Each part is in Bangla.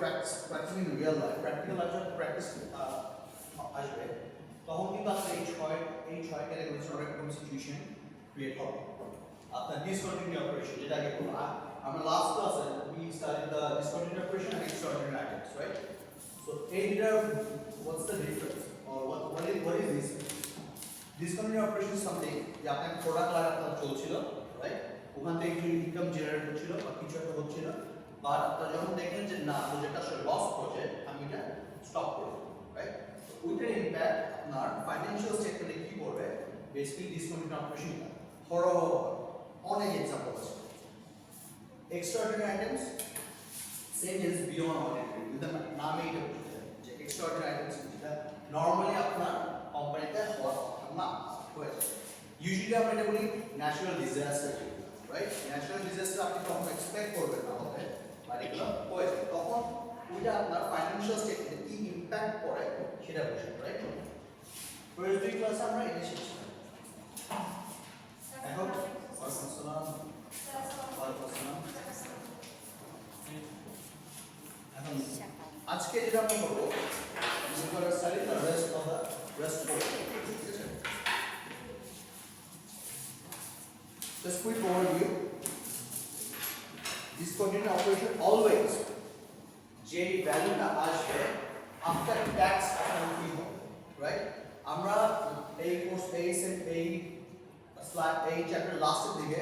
Practising in real life, practical লাইফে প্র্যাকটিস আসবে, তখন কিন্তু আপনার এই ছয় ক্যাটাগরিজ এরকম সিচুয়েশন ক্রিয়েট হবে। আপনার ডিসকন্টিনিউ অপারেশন, যেটা আগে বললাম, আমরা লাস্ট ক্লাসে we studied the discontinued operation and extraordinary items, right? So what's the difference, or what is this? Discontinued operation is something যে আপনার প্রোডাক্ট লাইন আপনার চলছিল, রাইট? ওখান থেকে কিছু ইনকাম জেনারেট হচ্ছিল বা কিছু একটা হচ্ছিল, বাট আপনারা যখন দেখেন যে না প্রজেক্টটা আসলে লস করছে, আমি এটা স্টপ করে দেব, রাইট? ওইটার ইম্প্যাক্ট আপনার ফাইন্যান্সিয়াল স্টেটমেন্টে কি করবে? বেসিক্যালি ডিসকন্টিনিউড অপারেশন অনেক এক্সাম্পল আছে। Extraordinary items, same is beyond ordinary. কিন্তু নামে এটা বুঝতে হবে যে extraordinary items যেটা নরমালি আপনার কোম্পানিতে হওয়ার কথা না হয়েছে। ইউজুয়ালি আমরা এটা বলি natural disaster, right? Natural disaster আপনি কখনো এক্সপেক্ট করবেন না হবে, বাট এগুলো হয়েছে, তখন ওইটা আপনার ফাইন্যান্সিয়াল স্টেটমেন্টে কি ইম্প্যাক্ট করে সেটা বুঝবেন, রাইট? ফার্স্ট দুই ক্লাসে আমরা এটা শিখছি। এখন আজকে যেটা আমরা করবো, we will study the rest of the rest of it. Just quick overview. Discontinued operation always যে ভ্যালুটা আসবে আফটার ট্যাক্স আপনার কি হবে, রাইট? আমরা এই কোর্স এই চ্যাপ্টার লাস্টের দিকে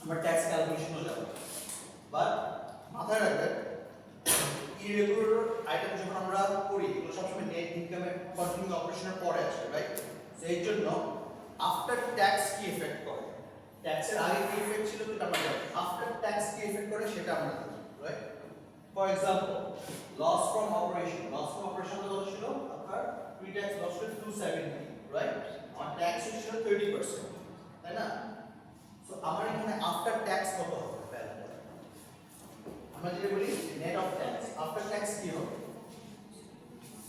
আমরা ট্যাক্স ক্যালকুলেশনও যাব, বাট মাথায় রাখবেন ইরেগুলার আইটেম যখন আমরা করি এগুলো সবসময় নেট ইনকামের কন্টিনিউ অপারেশনের পরে আসে, রাইট? সো এর জন্য আফটার ট্যাক্স কি এফেক্ট করে, ট্যাক্সের আগে কি এফেক্ট ছিল সেটা আমরা জানি, আফটার ট্যাক্স কি এফেক্ট করে সেটা আমরা জানি, right? For example loss from operation কত ছিল আপনার? প্রি ট্যাক্স লস ছিল 270, রাইট? আর ট্যাক্স ছিল 30%, তাই না? সো আমার এখানে আফটার ট্যাক্স কত হবে? আমরা যেটা বলি net of tax, after tax কি হবে?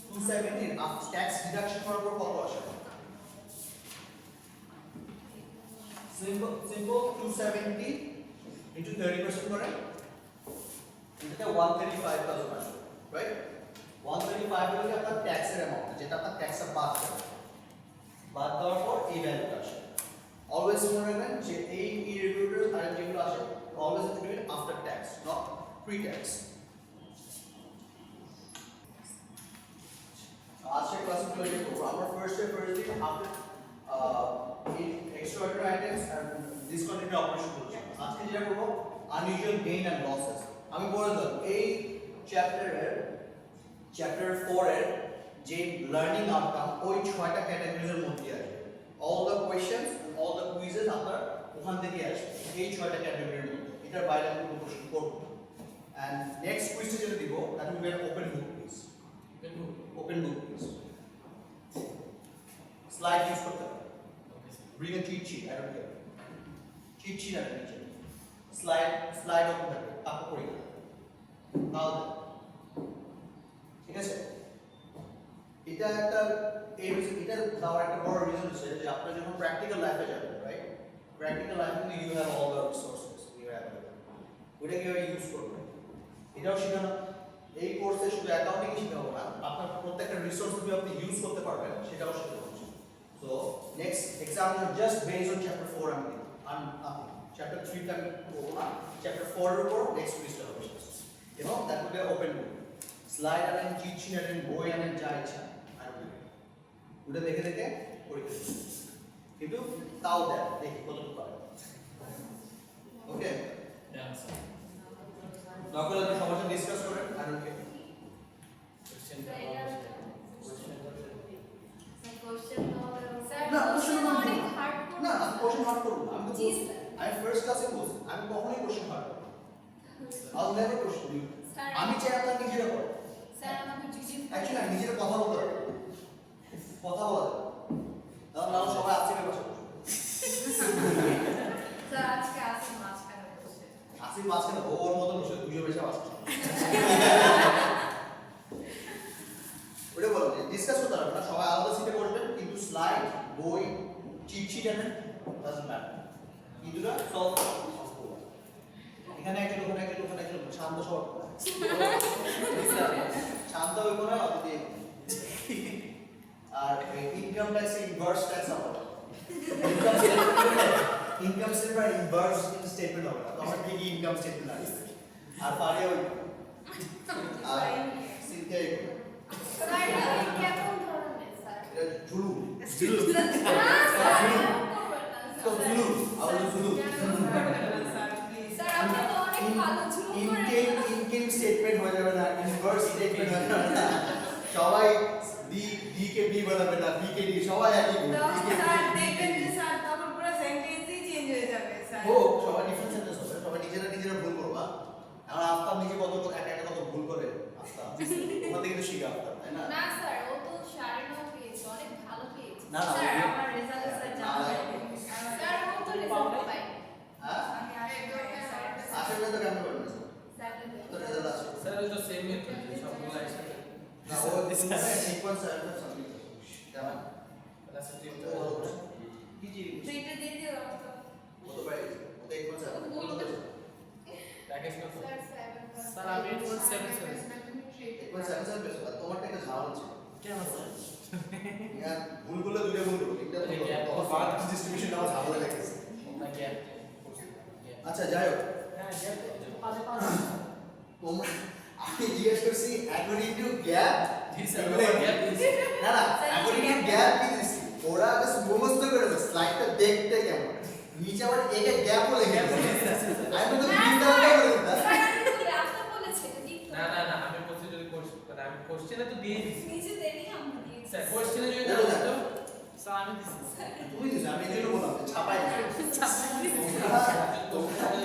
270 আফটার ট্যাক্স ডিডাকশন করার পর কত আসে? সিম্পল 270 ইনটু 30% করে এটা 135,000 আসবে, রাইট? 135 হলো আপনার ট্যাক্সের অ্যামাউন্ট, যেটা আপনার ট্যাক্সটা বাদ দেওয়ার পর এই ভ্যালুটা আসে। অলওয়েজ মনে রাখবেন যে এই ইরেগুলার আর যেগুলো আসে always to be after tax, not pre-tax. আজকে ক্লাসে আমরা ফার্স্ট দিন after extraordinary items and discontinued operation বলছি। আজকে যেটা করব unusual gain and losses। আমি বলে দেব এই চ্যাপ্টার 4 এর যে লার্নিং আউটকাম ওই 6টা ক্যাটাগরিজের মধ্যে আসবে। all the questions and all the quizzes আপনার ওখান থেকে আসবে এই 6টা ক্যাটাগরির মধ্যে, এটার বাইরে আমি কোনো কোশ্চেন করব না। And next quiz যেটা দিব that will be an open book quiz, open book quiz, slide use করতে হবে, bring a cheat sheet, I don't care, cheat sheet আর নিচে slide ওপেন থাকবে, আপু পড়ি তাহলে ঠিক আছে। এটা দেওয়ার একটা বড় রিজন হচ্ছে যে আপনি যখন প্র্যাকটিক্যাল লাইফে যাবেন, রাইট? প্র্যাকটিক্যাল লাইফে you have all the resources you have, ওটা কিভাবে ইউজ করবেন এটাও শেখানো। এই কোর্সে শুধু অ্যাকাউন্টিং শেখাবো না, আপনার প্রত্যেকটা রিসোর্স যদি আপনি ইউজ করতে পারবেন সেটাও শেখাবো। So next exam just based on chapter 4 আমি চ্যাপ্টার 3 টা আমি করবো না, চ্যাপ্টার 4 এর উপর নেক্সট কুইজটা হবে, এবং that will be open book, slide আনেন, চিট শিট আনেন, বই আনেন, যা ইচ্ছা ওটা দেখে পরীক্ষা দিন, কিন্তু তাও দেন দেখি কতটুকু পারে। ওকে নকল আপনি সবার সাথে ডিসকাস করেন, আর ওকে কোশ্চেন না কোশ্চেন হার্ড করব না, আমি ফার্স্ট ক্লাসে বলছি আমি কখনোই কোশ্চেন হার্ড করব না, I will never question you. আমি চাই আপনারা নিজেরা পড়েন, স্যার আমাকে জিজি অ্যাকচুয়ালি আমি নিজেরা কথা বলতে পারি, কথা বলা তাহলে আমরা সবাই আসিফের পাশে বসবো। স্যার আজকে আসিফ মাঝখানে বসে, আসিফ মাঝখানে ওর মতো বসে দুজন বেশি আসছে ওটা বলো ডিসকাস করতে পারবেন না, সবাই আলাদা সিটে বসবেন, কিন্তু স্লাইড বই চিট শিট আনেন, ডাজন্ট ম্যাটার, কিন্তু সলভ এখানে একজন ওখানে একজন ওখানে একজন শান্ত সব শান্ত হইব না অত দিয়ে আর ইনকাম ট্যাক্স ইনভার্স ট্যাক্স হবে ইনকাম স্টেটমেন্ট ইনভার্স স্টেটমেন্ট হবে তখন কি ইনকাম স্টেটমেন্ট আসবে আর পারে ওই আর সিনকে স্যার এটা কেমন ধরনের স্যার এটা ঝুলু ঝুলু তো ঝুলু আবার ঝুলু স্যার আপনি তো অনেক ভালো ঝুলু ইনকাম স্টেটমেন্ট হয়ে যাবে না ইনভার্স স্টেটমেন্ট হয়ে যাবে না সবাই ডি কে বি বানাবে না বি কে ডি সবাই একই স্যার দেখবেন যে স্যার তখন পুরো সেন্টেন্সই চেঞ্জ হয়ে যাবে স্যার ও সবাই ডিফারেন্ট সেন্টেন্স হবে সবাই নিজেরা ভুল করবা আর আফতাব নিজে কত একটা কত ভুল করে আফতাব ওখান থেকে তো শিখা আফতাব তাই না না স্যার ও তো 9.5 পেয়েছে অনেক ভালো পেয়েছে না না স্যার আমার রেজাল্ট স্যার জানা স্যার ও তো রেজাল্ট পাই হ্যাঁ আমি আসলে স্যার আসলে তো কেমন করবে স্যার তো রেজাল্ট আছে স্যার ওই তো সেম মেথড সবগুলো একসাথে না ও সিকোয়েন্স আর সামথিং কেমন ক্লাসে টিম কি জি সেইটা দিয়ে দিও ও তো পাই ও তো সিকোয়েন্স আর প্যাকেজ কত স্যার স্যার আমি 7 সিকোয়েন্স আর বেশ তোমারটা একটা ঝামেলা আছে কেন স্যার ইয়ার ভুলগুলো দুটো ভুল করো একটা এই gap তো ফার্স্ট ডিস্ট্রিবিউশন নাও ঝামেলা লাগছে না গ্যাপ আচ্ছা যাই হোক হ্যাঁ গ্যাপ তোমরা আমি জিজ্ঞেস করছি according to gap G sir gap না না অ্যাকর্ডিং টু গ্যাপ কি দিছি ওরা জাস্ট মুখস্থ করে দিছে স্লাইডটা দেখতে কেমন নিচে আবার এটা গ্যাপও লেখা আছে আমি তো বিলটা করে দিতাম স্যার আপনি বলেছেন না না না আমি বলছি যদি কোশ্চেন মানে আমি কোশ্চেনে তো দিয়ে দিছি নিচে দেনি আমরা দিয়েছি স্যার কোশ্চেনে যদি না হতো স্যার আমি দিছি তুমি দিছো আমি এজন্য বললাম যে ছাপাই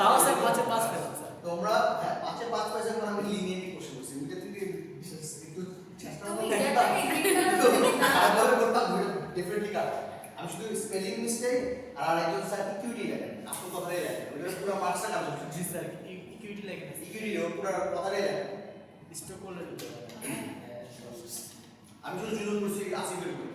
তাও স্যার 5 পেলাম স্যার তোমরা হ্যাঁ 5 পয়সা করে আমি লিনিয়ারলি কোশ্চেন করছি ওইটা থেকে একটু চেষ্টা তুমি করতে গ্যাপটাকে গ্রিড তারপরে করতাম ডেফিনেটলি কাট আমি শুধু স্পেলিং মিস্টেক আর আরেকজন স্যার ইকুইটি লেখেন আসল কথাটাই লেখেন ওইটা পুরো মার্কসটা কাজ করছে জি স্যার ইকুইটি লাগে না ইকুইটি ও পুরো কথাটাই লেখেন স্টক করলে আমি শুধু জুলুম করছি আসি করে করি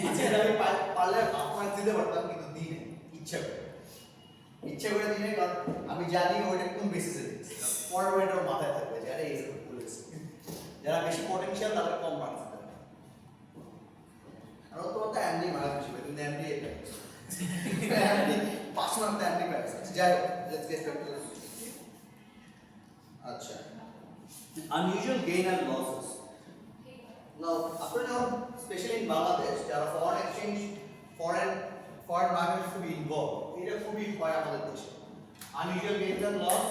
আচ্ছা আমি পারলে আপনার দিতে পারতাম কিন্তু দিই না ইচ্ছা করে দিই না কারণ আমি জানি ওইটা কোন বেসিসে দিচ্ছি পরের ওইটা মাথায় থাকবে যে আরে এইরকম বলেছে যারা বেশি পটেনশিয়াল তাদের কম মার্কস দেবে আর তোমার তো এমনি মার্কস হিসেবে কিন্তু এমনি এটা এমনি 5 মার্ক তো এমনি পাইছে যাই হোক লেটস গেট ব্যাক টু আচ্ছা unusual gain and losses now আপনারা যখন স্পেশালি ইন বাংলাদেশ যারা ফরেন এক্সচেঞ্জ ফরেন মার্কেট খুবই ইনভলভ এটা খুবই হয় আমাদের দেশে unusual gains and loss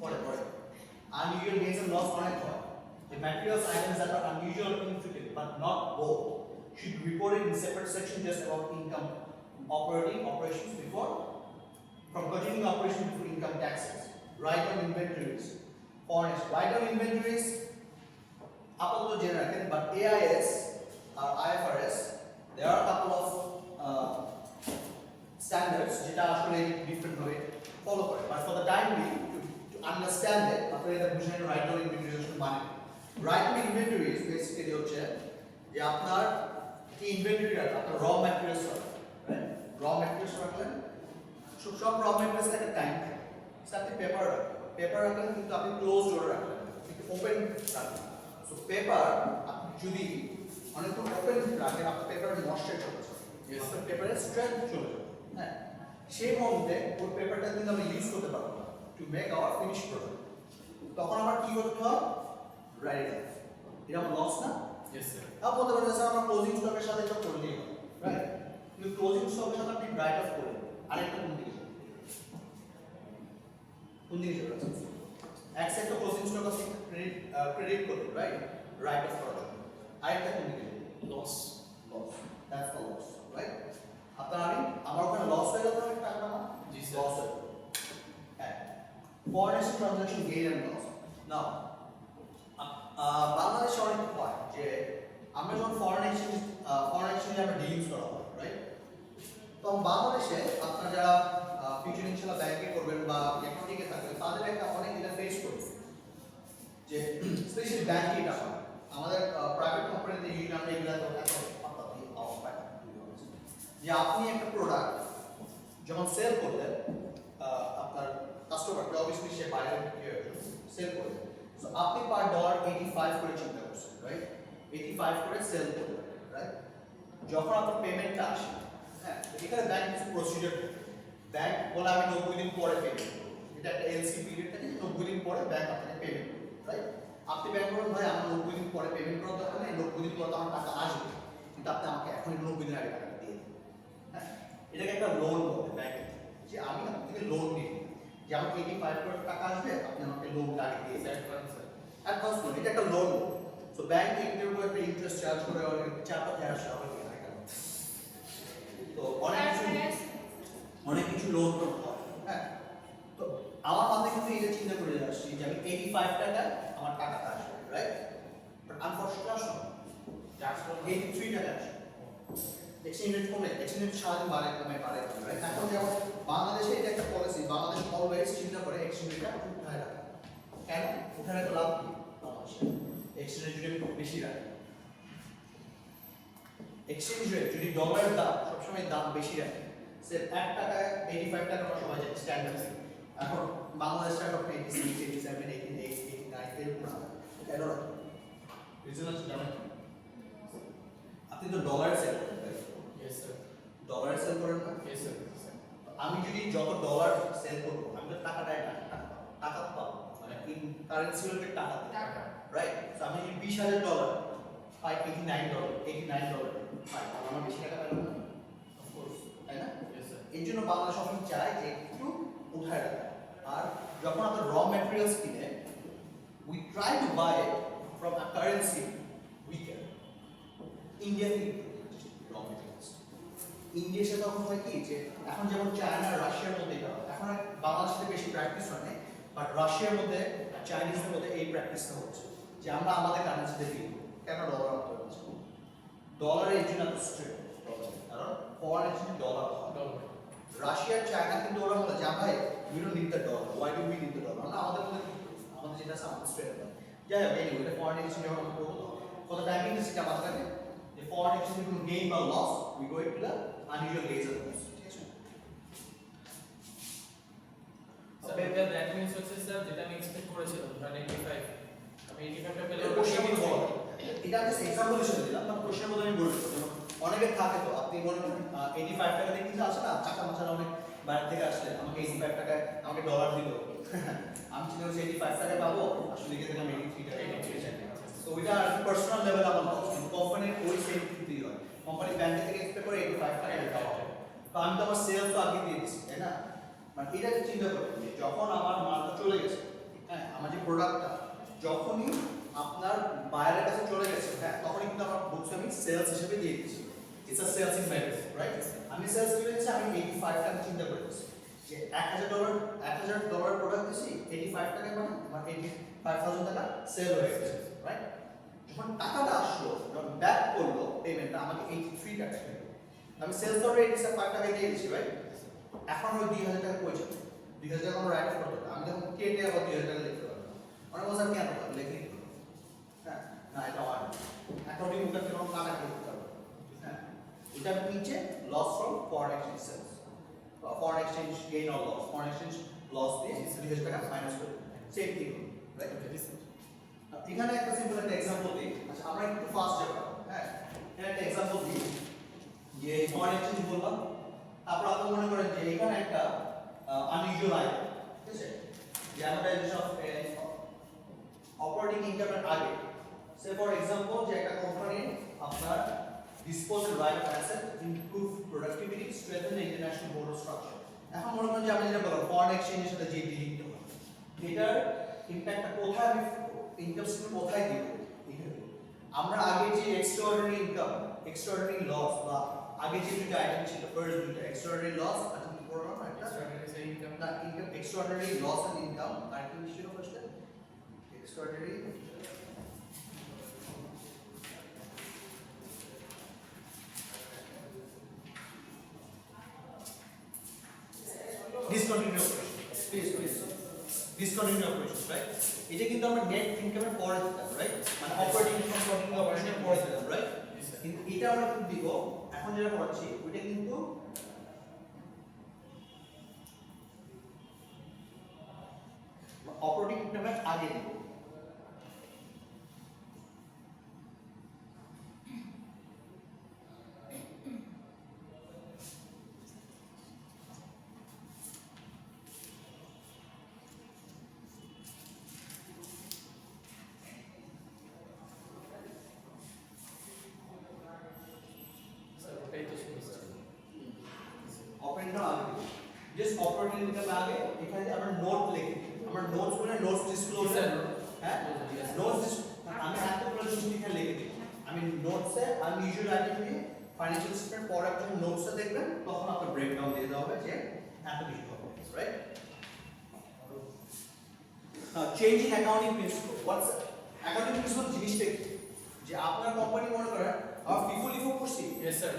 পরে unusual gains and loss অনেক হয় the materials items that are unusual or infrequent but not both should be reported in separate section just about income operations before from continuing operations before income taxes write down inventories foreign write down inventories আপাতত জেনে রাখেন বাট AIS আর IFRS there are a couple of standards যেটা আসলে ডিফারেন্ট ভাবে ফলো করে but for the time being to understand it আপনারা এটা বুঝে নেন রাইট ডাউন ইনভেন্টরিজ মানে রাইট ডাউন ইনভেন্টরিজ বেসিক্যালি হচ্ছে যে আপনার কি ইনভেন্টরি রাখা আপনার র ম্যাটেরিয়ালস রাখা রাইট র ম্যাটেরিয়ালস রাখলেন সব র ম্যাটেরিয়ালস একটা টাইম থাকে সাথে পেপার রাখলেন কিন্তু আপনি ক্লোজ ডোর রাখলেন কিন্তু ওপেন রাখলেন সো পেপার আপনি যদি অনেকক্ষণ ওপেন রাখেন আপনার পেপারের ময়েশ্চার চলে যাবে আপনার পেপারের স্ট্রেংথ চলে যাবে হ্যাঁ সেই মুহূর্তে ওই পেপারটা কিন্তু আমরা ইউজ করতে পারবো না to make our finish product তখন আমার কি করতে হবে রাইট এটা আমার লস না ইয়েস স্যার आप বলতে পারেন স্যার আমরা ক্লোজিং স্টকের সাথে এটা করলেই হবে রাইট কিন্তু ক্লোজিং স্টকের সাথে আপনি রাইট অফ করেন আরেকটা কোন দিকে যাবে অ্যাকসেপ্ট টু ক্লোজিং স্টক আছে ক্রেডিট করতে রাইট রাইট অফ করা আরেকটা কোন দিকে loss that's the loss right আপনার আমার ওখানে লস হয়ে গেল একটা টাকা না জি স্যার লস হয়ে গেল হ্যাঁ foreign exchange transaction gain and loss now বাংলাদেশে অনেক হয় যে আমরা যখন ফরেন এক্সচেঞ্জে আমরা ডিলিংস করা হয় রাইট তখন বাংলাদেশে আপনারা যারা ফিউচার ইনশাআল্লাহ ব্যাংকে করবেন বা অ্যাকাউন্টিংয়ে থাকবেন তাদের একটা অনেক ইন্টারফেস করবে যে স্পেশালি ব্যাংকে এটা হয় আমাদের প্রাইভেট কোম্পানিতে ইউজুয়ালি আমরা এগুলা তো এত যে আপনি একটা প্রোডাক্ট যখন সেল করলেন আপনার কাস্টমারকে অবভিয়াসলি সে বাইরে সেল করবে সো আপনি পার ডলার 85 করে চিন্তা করছেন, রাইট? 85 করে সেল করবেন, রাইট? যখন আপনার পেমেন্টটা আসে, হ্যাঁ, এখানে ব্যাংক কিছু প্রসিজার থাকে। ব্যাংক বলে আমি 90 দিন পরে পেমেন্ট করব। এটা একটা এলসি পিরিয়ড থাকে, 90 দিন পরে ব্যাংক আপনাকে পেমেন্ট করবে, রাইট? আপনি ব্যাংক বলেন ভাই আমার 90 দিন পরে পেমেন্ট করার দরকার নেই, 90 দিন পরে তো আমার টাকা আসবে, কিন্তু আপনি আমাকে এখনই 90 দিন আগে টাকা দিয়ে দিন। হ্যাঁ, এটাকে একটা লোন বলে ব্যাংক, যে আমি আপনার থেকে লোন নিই, যে আমার 85 করে টাকা আসবে, আপনি আমাকে লোনটা আগে দিয়ে দেন। অ্যাডভান্স লোন, এটা একটা লোন। সো ব্যাংক এর উপর একটা ইন্টারেস্ট চার্জ করে অনেক 4-5 হাজার টাকা দিয়ে রাখে। তো অনেক কিছু লোন করতে হয়, হ্যাঁ। তো আমার মাথায় কিন্তু এটা চিন্তা করে আসছি যে আমি 85 টাকা আমার টাকাটা আসবে, রাইট? বাট আনফরচুনেটলি আসলো 83 টাকা আসে। এক্সচেঞ্জ রেট কমে, এক্সচেঞ্জ রেট সারাদিন বাড়ে কমে বাড়ে, রাইট? এখন যেমন বাংলাদেশে এটা একটা পলিসি, বাংলাদেশ অলওয়েজ চিন্তা করে এক্সচেঞ্জ রেটটা উঠায় রাখে। কেন উঠায় রাখা লাভ কি? এক্সচেঞ্জ রেট যদি বেশি রাখে, এক্সচেঞ্জ রেট যদি ডলারের দাম সবসময় দাম বেশি রাখে, সে 1 টাকায় 85 টাকা আমরা সবাই জানি স্ট্যান্ডার্ড। এখন বাংলাদেশ টাকা 86, 87, 88, 89 এরকম না, কেন রাখে? রিজন আছে জানেন? আপনি তো ডলারে সেল করেন, তাই? Yes sir. ডলারে সেল করেন না? Yes sir. আমি যদি যত ডলার সেল করবো আমি তো টাকাটাই না টাকা তো পাবো, মানে ইন কারেন্সি হলে টাকা টাকা। রাইট? সো আমি যদি $20,000 পাই, $89 পাই, তাহলে আমার বেশি টাকা পাইলাম না, Of course. তাই না? Yes sir. এই জন্য বাংলাদেশ সবসময় চায় যে একটু উঠায় রাখা। আর যখন আমরা র ম্যাটেরিয়ালস কিনে, we try to buy it from a currency weaker. India থেকে র ম্যাটেরিয়ালস ইন্ডিয়ার সাথে তখন হয় কি যে এখন যেমন চায়না রাশিয়ার মধ্যে এটা হয়। এখন আর বাংলাদেশে বেশি প্র্যাকটিস হয় না, বাট রাশিয়ার মধ্যে চাইনিজের মধ্যে এই প্র্যাকটিসটা হচ্ছে যে আমরা আমাদের কারেন্সিতে দিই, কেন ডলার অন্তর হচ্ছে ডলারের এই জন্য এত স্ট্রেট, কারণ ফরেন এক্সচেঞ্জ ডলার হয়। Dollar. রাশিয়া চায়না কিন্তু ওরা বলে যা ভাই we don't need the dollar, why do we need the dollar, আমরা আমাদের মধ্যে আমাদের যেটা আছে আমাদের স্ট্রেট হয়। যাই হোক এনিওয়ে এটা ফরেন এক্সচেঞ্জ যখন আমরা করবো, ফর দ্য টাইমিং দিস এটা মাথায় রাখে যে ফরেন এক্সচেঞ্জ কোনো গেইন বা loss we go into the unusual days of loss, ঠিক আছে? Sir, এটা that means হচ্ছে স্যার যেটা আমি এক্সপেক্ট করেছিলাম ধরেন 85 আমি 85 টা পেলে এটা কোশ্চেন মধ্যে বলা হয়। এটা জাস্ট এক্সাম্পল হিসেবে দিলাম, বাট কোশ্চেন মধ্যে আমি বলে দিলাম। অনেকের থাকে তো আপনি মনে করেন 85 টাকা দিয়ে কিছু আসে না, চাকা মাছার অনেক বাইরে থেকে আসলে আমাকে 85 টাকায় আমাকে ডলার দিল, আমি চিন্তা করছি 85 টাকায় পাবো, আসলে লিখে দিলাম 83 টাকা। তো ওইটা পার্সোনাল লেভেল আমার লস, কিন্তু কোম্পানির ওই সেম কিছুতেই হয়। কোম্পানি ব্যাংক থেকে এক্সপেক্ট করে 85 টাকা দেওয়া হবে, তো আমি তো আমার সেলস তো আগে দিয়ে দিচ্ছি, তাই না? মানে এটা চিন্তা করবেন যে যখন আমার মালটা চলে গেছে, হ্যাঁ, আমার যে প্রোডাক্টটা যখনই আপনার বায়ারের কাছে চলে গেছে, হ্যাঁ, তখনই কিন্তু আমার বুকস আমি সেলস হিসেবে দিয়ে দিচ্ছি। It's a sales inventory, right? আমি সেলস দিয়ে দিচ্ছি, আমি 85 টাকা চিন্তা করেছি যে $1,000 প্রোডাক্ট দিছি 85 টাকায়, মানে আমার 85,000 টাকা সেল হয়ে গেছে, রাইট? যখন টাকাটা আসলো, যখন ব্যাক করলো পেমেন্টটা, আমাকে 83 টাকা পেল। আমি সেলস ধরে 85 টাকা দিয়ে দিচ্ছি, রাইট? এখন ওই 2,000 টাকা কই যাবে? 2,000 টাকা আমার রাইট করতে হবে, আমি তখন কেটে আবার 2,000 টাকা লিখতে পারবো। অনেক বছর কেন লিখে নিতে পারবো, হ্যাঁ, না এটা হয় না। এখন ওই মুখটা কেন কাটা করতে হবে, হ্যাঁ, এটা নিচে loss from foreign exchange sales, foreign exchange gain or loss, foreign exchange loss দিয়ে 2,000 টাকা মাইনাস করে সেম থিং, রাইট? এখানে একটা সিম্পল একটা एग्जांपल দিই। আচ্ছা আমরা একটু ফাস্ট যাব, হ্যাঁ, এখানে একটা एग्जांपल দিই যে ফরেন এক্সচেঞ্জ বললাম, তারপর আপনি মনে করেন যে এখানে একটা আনইউজুয়াল আইটেম, ঠিক আছে, যে অ্যামোর্টাইজেশন অফ অপারেটিং ইনকামের আগে, সে ফর एग्जांपल যে একটা কোম্পানি আপনার disposal right of asset improve productivity strengthen the international board of structure. এখন মনে করেন যে আমি যেটা বললাম ফরেন এক্সচেঞ্জের সাথে যে ডিলিংটা হয়, এটার ইমপ্যাক্টটা কোথায় আমি ইনকাম স্ট্রিম কোথায় দিব, এখানে আমরা আগে যে এক্সট্রাঅর্ডিনারি ইনকাম, এক্সট্রাঅর্ডিনারি লস বা আগে যে দুটো আইটেম ছিল, ফার্স্ট দুটো এক্সট্রাঅর্ডিনারি লস আর কি বললাম একটা Extraordinary income. না income, extraordinary loss and income আর কি ছিল ফার্স্টে extraordinary discontinue operation, discontinue operation, right? এটা কিন্তু আমরা নেট ইনকামের পরে দিতাম, রাইট? মানে অপারেটিং ইনকাম কন্টিনিউ অপারেশনের পরে দিতাম, রাইট? Yes, sir. কিন্তু এটা আমরা কিন্তু দিব এখন যেটা করছি ওইটা কিন্তু অপারেটিং ইনকামের আগে দিব, জাস্ট অপারেটিং ইনকাম আগে এখানে আমরা নোট লিখি আমরা নোটস বলে নোটস ডিসক্লোজার হ্যাঁ নোটস আমি এতগুলো জিনিস এখানে লিখে দিই আমি নোটসে আনইউজুয়াল আইটেম দিয়ে ফাইন্যান্সিয়াল স্টেটমেন্ট পড়ার যখন নোটসটা দেখবেন তখন আপনার ব্রেকডাউন দিয়ে দেওয়া হবে যে এত কিছু হবে রাইট চেঞ্জিং অ্যাকাউন্টিং প্রিন্সিপাল হোয়াটস অ্যাকাউন্টিং প্রিন্সিপাল জিনিসটা কি যে আপনার কোম্পানি মনে করেন আর FIFO লিফো করছি Yes, sir.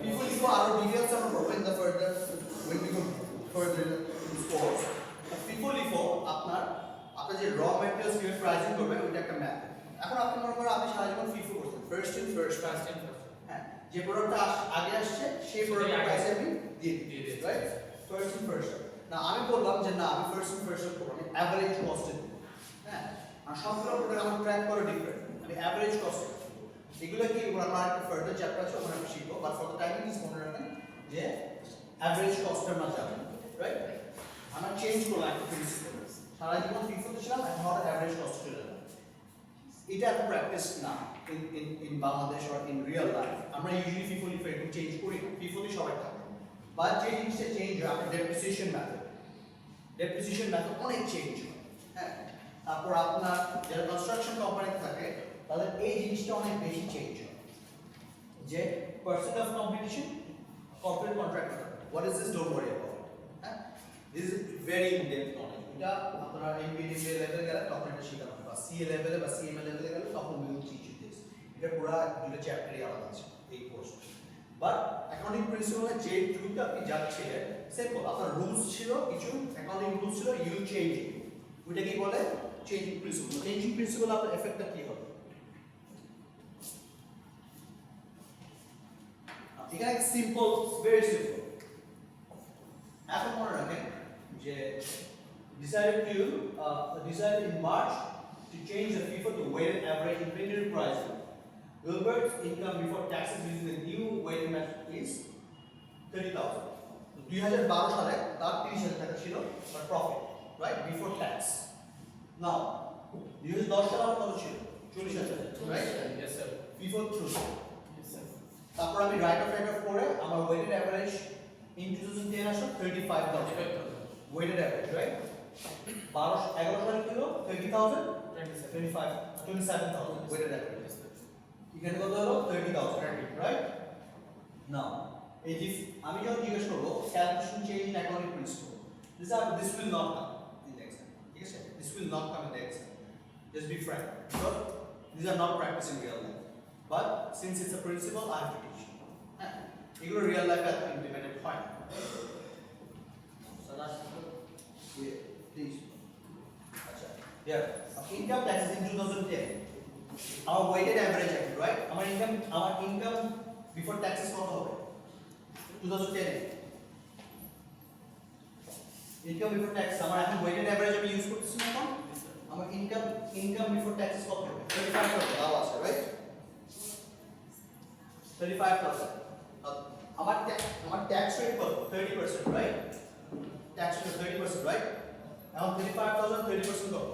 FIFO লিফো আরো ডিটেইলস আমরা পড়বো in the further when we go further in course FIFO LIFO আপনার যে র ম্যাটেরিয়ালস কিভাবে প্রাইসিং করবে ওইটা একটা ম্যাথ এখন আপনি মনে করেন আপনি সারা জীবন FIFO করছেন ফার্স্ট ইন ফার্স্ট হ্যাঁ যে প্রোডাক্টটা আগে আসছে সেই প্রোডাক্টের প্রাইস আমি দিয়ে দিই রাইট ফার্স্ট ইন ফার্স্ট না আমি বললাম যে না আমি ফার্স্ট ইন ফার্স্ট করব আমি এভারেজ কস্ট দেব হ্যাঁ আর সবগুলো প্রোডাক্ট আমার ট্র্যাক করা ডিফারেন্ট আমি এভারেজ কস্ট এগুলো কি আমরা একটা ফার্দার চ্যাপ্টার আছে ওখানে আমি শিখবো but for the timing is মনে রাখেন যে এভারেজ কস্টের না যাবেন রাইট আমরা চেঞ্জ করলাম একটা প্রিন্সিপাল সারা জীবন FIFO তে ছিলাম এখন আমরা এভারেজ কস্ট চলে যাবো এটা একটা প্র্যাকটিস না in Bangladesh or in real life আমরা ইউজুয়ালি FIFO লিফো একটু চেঞ্জ করি FIFO তে সবাই থাকে বাট যে জিনিসটা চেঞ্জ হয় আপনার ডেপ্রিসিয়েশন মেথড অনেক চেঞ্জ হয় হ্যাঁ তারপর আপনার যারা কনস্ট্রাকশন কোম্পানি থাকে তাহলে এই জিনিসটা অনেক বেশি চেঞ্জ হয় যে percent of competition corporate contractor what is this don't worry about হ্যাঁ this is very in depth knowledge এটা আপনারা এমবিএ লেভেলে গেলে তখন এটা শেখানো হয় বা সিএ লেভেলে বা সিএমএ লেভেলে গেলে তখন we will teach you this এটা পুরো দুটো চ্যাপ্টারই আলাদা আছে এই কোর্স বাট অ্যাকাউন্টিং প্রিন্সিপালে যে টুলটা আপনি যাচ্ছিলেন সিম্পল আপনার রুলস ছিল কিছু অ্যাকাউন্টিং রুলস ছিল ইউ চেঞ্জ ওইটা কি বলে চেঞ্জিং প্রিন্সিপাল আপনার এফেক্টটা কি হবে এখানে সিম্পল ভেরি সিম্পল এখন মনে রাখেন যে decided in March to change the FIFO to weighted average inventory price. Wilbert's income before taxes using the new weighting method is 30,000. 2012 সালে তার 30,000 টাকা ছিল but profit, right? Before tax. Now, 2010 সালে কত ছিল? 40,000, right? Yes, sir. FIFO through. Yes, sir. তারপর আমি রাইট অফ করে আমার ওয়েটেড অ্যাভারেজ ইন 2010 আসলো 35,000 ওয়েটেড অ্যাভারেজ রাইট 11 সালে ছিল 30,000 27,000 ওয়েটেড অ্যাভারেজ এখানে কত হলো 30,000 রাইট নাও এই যে আমি যখন জিজ্ঞেস করবো calculation change in accounting principal this will not come in the exam ঠিক আছে this will not come in the exam just be frank because these are not practice in real life but since it's a principle I have to teach you হ্যাঁ এগুলো রিয়েল লাইফে ইমপ্লিমেন্টেড হয় না so that's yeah please আচ্ছা yeah income taxes in 2010 our weighted average right আমার income before taxes কত হবে 2010 এ income before tax আমার এখন weighted average আমি ইউজ করতেছি না এখন আমার income before taxes কত হবে 35,000 দাও আছে রাইট 35,000 আমার ট্যাক্স রেট কত 30% রাইট ট্যাক্স রেট 30% রাইট এখন 35,000 30% কত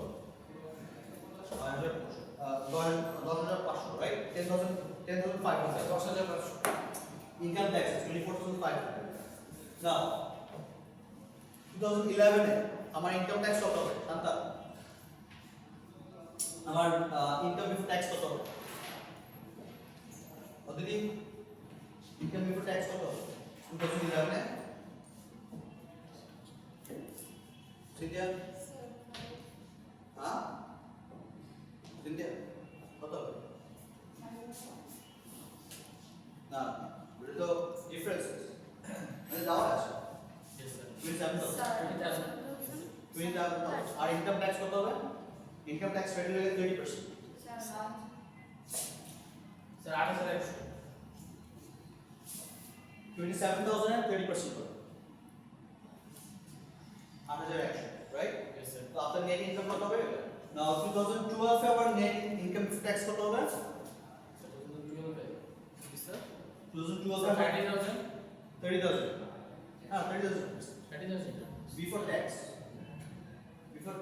10,500 right 10,500 10,500 income tax is 24,500 now 2011 এ আমার ইনকাম ট্যাক্স কত হবে শান্তা আমার ইনকাম বিফোর ট্যাক্স কত হবে অদিতি ইনকাম বিফোর ট্যাক্স কত 2011 এ সিনিয়র হ্যাঁ সিনিয়র কত হবে না এটা তো ডিফারেন্সেস মানে দাও আছে Yes, sir. 27,000 20,000 আর ইনকাম ট্যাক্স কত হবে ইনকাম ট্যাক্স রেট হলো 30% Sir, 8,100. 27,000 and 30% করে 8,100 রাইট Yes, sir. তো আপনার নেট ইনকাম কত হবে নাও 2012 এ আবার নেট ইনকাম ট্যাক্স কত হবে Sir, 2012. Yes, sir. 2012 Sir, এ 30,000. 30,000 হ্যাঁ 30,000 30,000. before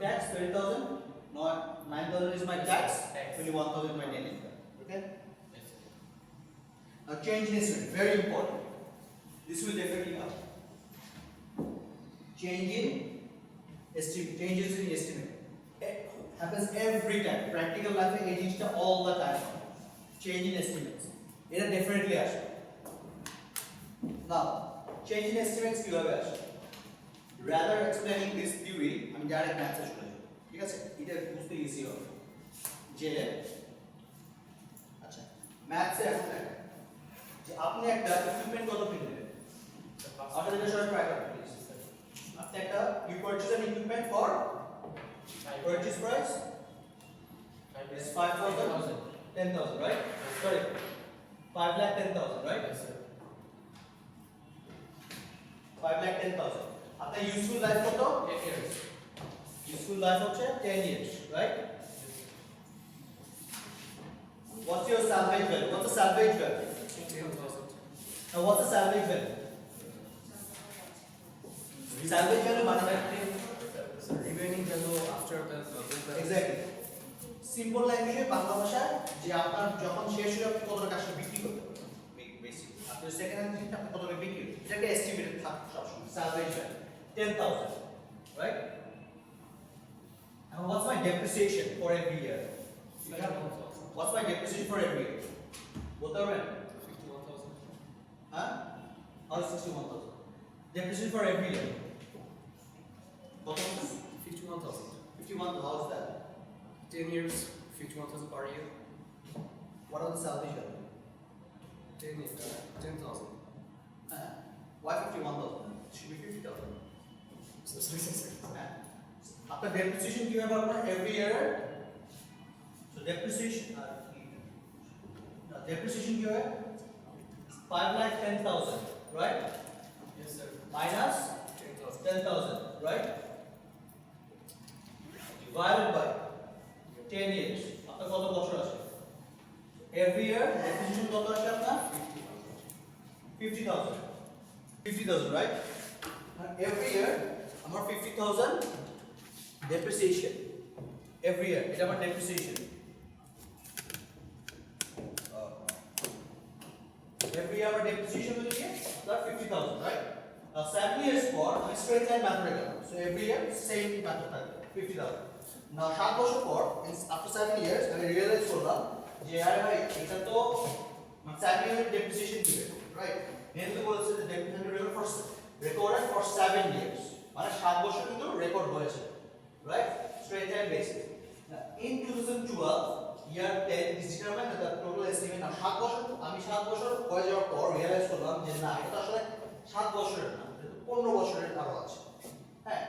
tax 30,000 no 9,000 is my tax Tax. 21,000 is my net income okay Yes, sir. now change this one very important this will definitely come changes in estimate. It happens every time. Practical life এই জিনিসটা all the time. Change in estimates. এটা definitely আসে। Now, change in estimates কিভাবে আসে? Rather explaining this theory, আমি ডাইরেক্ট ম্যাথসে চলে যাব। ঠিক আছে? এটা বুঝতে ইজি হবে। যে আচ্ছা, ম্যাথসে এখন দেখেন যে আপনি একটা ইকুইপমেন্ট কত কিনলেন? আপনাদের এটা সবাই ট্রাই করুন প্লিজ। আপনি একটা you purchase an equipment for purchase price is 5,000, 10,000, right? Sorry, 5,10,000, right? Yes, sir. 5,10,000. আপনার useful life কত? 8 years. Useful life হচ্ছে 10 years, right? What's your salvage value? What's the salvage value? 21,000. Now what's the salvage value? Salvage value মানে Remaining value after the exactly simple ল্যাঙ্গুয়েজে বাংলা ভাষায় যে আপনার যখন শেষ হয়ে আপনি কত টাকা আসলে বিক্রি করতে পারবেন বেসিক আপনি সেকেন্ড হ্যান্ড জিনিসটা আপনি কত টাকা বিক্রি করবেন এটা একটা এস্টিমেটেড থাকে সবসময় salary 10,000 right and what's my depreciation for every year? What's my depreciation for every year? বলতে পারবেন 51,000. হ্যাঁ আর 61,000 depreciation for every year কত 51,000. 51 how is that 10 years, 51,000 per year. what are the salvage value 10 years, 10,000. why 51,000 it should be 50,000 Sorry. after depreciation কি হবে আপনার every year so depreciation depreciation কি হবে 5,10,000 right Yes, sir. minus 10,000. 10,000 right divided by 10 years আপনার কত বছর আছে every year depreciation কত আসে আপনার 50,000 50,000 right and every year আমার 50,000 depreciation every year এটা আমার depreciation every year আমার depreciation হচ্ছে কি তার 50,000 right now 7 years পর আমি straight line method গেলাম so every year same method থাকবে 50,000 now 7 বছর পর after 7 years আমি রিয়েলাইজ করলাম যে আরে ভাই এটা তো মানে 7 year depreciation দিবে right যেহেতু বলেছে যে depreciation recorded for 7 years মানে 7 বছর কিন্তু রেকর্ড হয়েছে right straight line basis now in 2012 year 10 is determined that the total estimate now 7 বছর আমি 7 বছর হয়ে যাওয়ার পর রিয়েলাইজ করলাম যে না এটা আসলে 7 বছরের না এটা 15 বছরের আরো আছে হ্যাঁ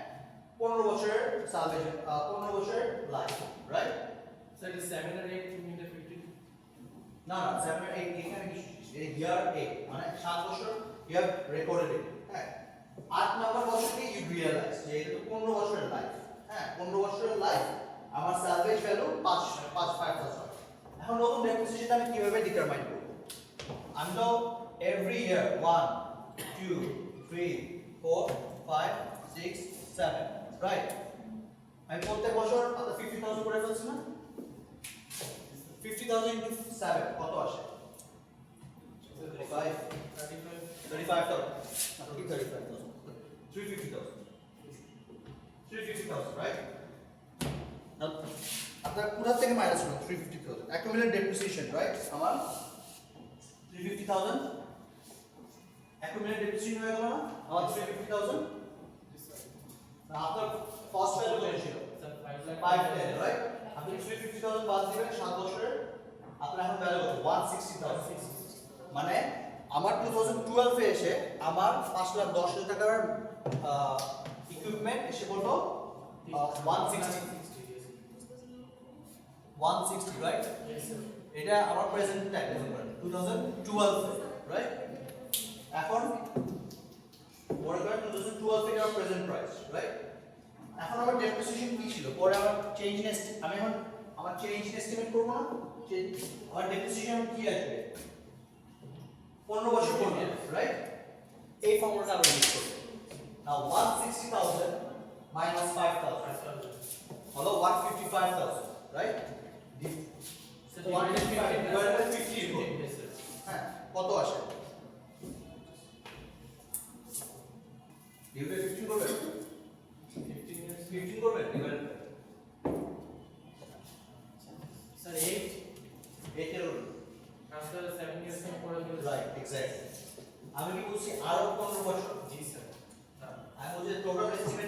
15 বছরের সালভেজ 15 বছরের life right Sir, is 7 or 8 you mean the 50? না না 7 8 এখানে কি ইয়ার 8 মানে 7 বছর ইউ হ্যাভ রেকর্ডেড ইট হ্যাঁ 8 নাম্বার বছরে ইউ রিয়েলাইজ যে এটা তো 15 বছরের লাইফ হ্যাঁ 15 বছরের লাইফ আমার সালভেজ ভ্যালু 5,000 এখন নতুন ডেপ্রিসিয়েশন আমি কিভাবে ডিটারমাইন করব আমি তো এভরি ইয়ার 1 2 3 4 5 6 7 রাইট আমি প্রত্যেক বছর 50,000 করে ফেলছি না 50,000 into 7 কত আসে 35 35,000 not 35,000 350,000 350,000 right now আপনার পুরো থেকে মাইনাস করুন 350,000 অ্যাকুমুলেটেড ডেপ্রিসিয়েশন রাইট আমার 350,000 অ্যাকুমুলেটেড ডেপ্রিসিয়েশন হয়ে গেল না আমার 350,000 না আপনার ফার্স্ট ভ্যালু কত ছিল Sir, 5 lakh. 510 রাইট আপনি 350,000 বাদ দিবেন 7 বছরের আপনার এখন ভ্যালু কত 160,000 মানে আমার 2012 এ এসে আমার 5,10,000 টাকার ইকুইপমেন্ট এসে বলতো 160 রাইট Yes, sir. এটা আমার প্রেজেন্ট টাইম 2012 রাইট এখন মনে করেন 2012 থেকে আমার প্রেজেন্ট প্রাইস রাইট এখন আমার ডেপ্রিসিয়েশন কি ছিল পরে আমার চেঞ্জ ইন আমি এখন আমার চেঞ্জ ইন এস্টিমেট করব না আমার ডেপ্রিসিয়েশন কি আসবে 15 বছর করবে রাইট এই ফর্মুলাটা আমরা ইউজ করব নাও 160,000 minus 5,000 হলো 155,000 right Sir, 155 divided by 50 equal Yes, sir. হ্যাঁ কত আসে ডিভাইড 50 করবে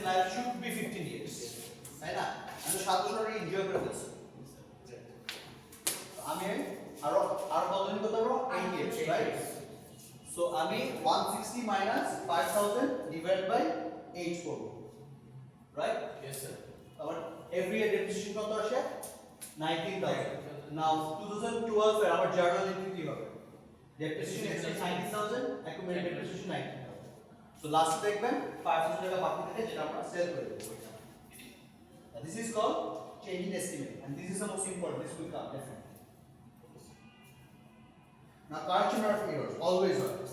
লাইফ শুড বি 15 ইয়ার্স, তাই না? আমি 7 বছর এনজয় করে ফেলছি। আমি আরো কতদিন করতে পারবো? 8 ইয়ার্স, রাইট? সো আমি 160 মাইনাস 5000 ডিভাইড বাই 8 করব, রাইট? Yes, sir. আবার এভরি ইয়ার ডেপ্রিসিয়েশন কত আসে? 19000। নাও 2012 এর আমার জার্নাল এন্ট্রি কি হবে? Depreciation excess 90000, accumulated depreciation 90000। So last দেখবেন 5000 টাকা বাকি থাকে যেটা আমরা সেল করে দেব। This is called change in estimate, and this is the most important. This will come definitely. Now correction of errors always happens.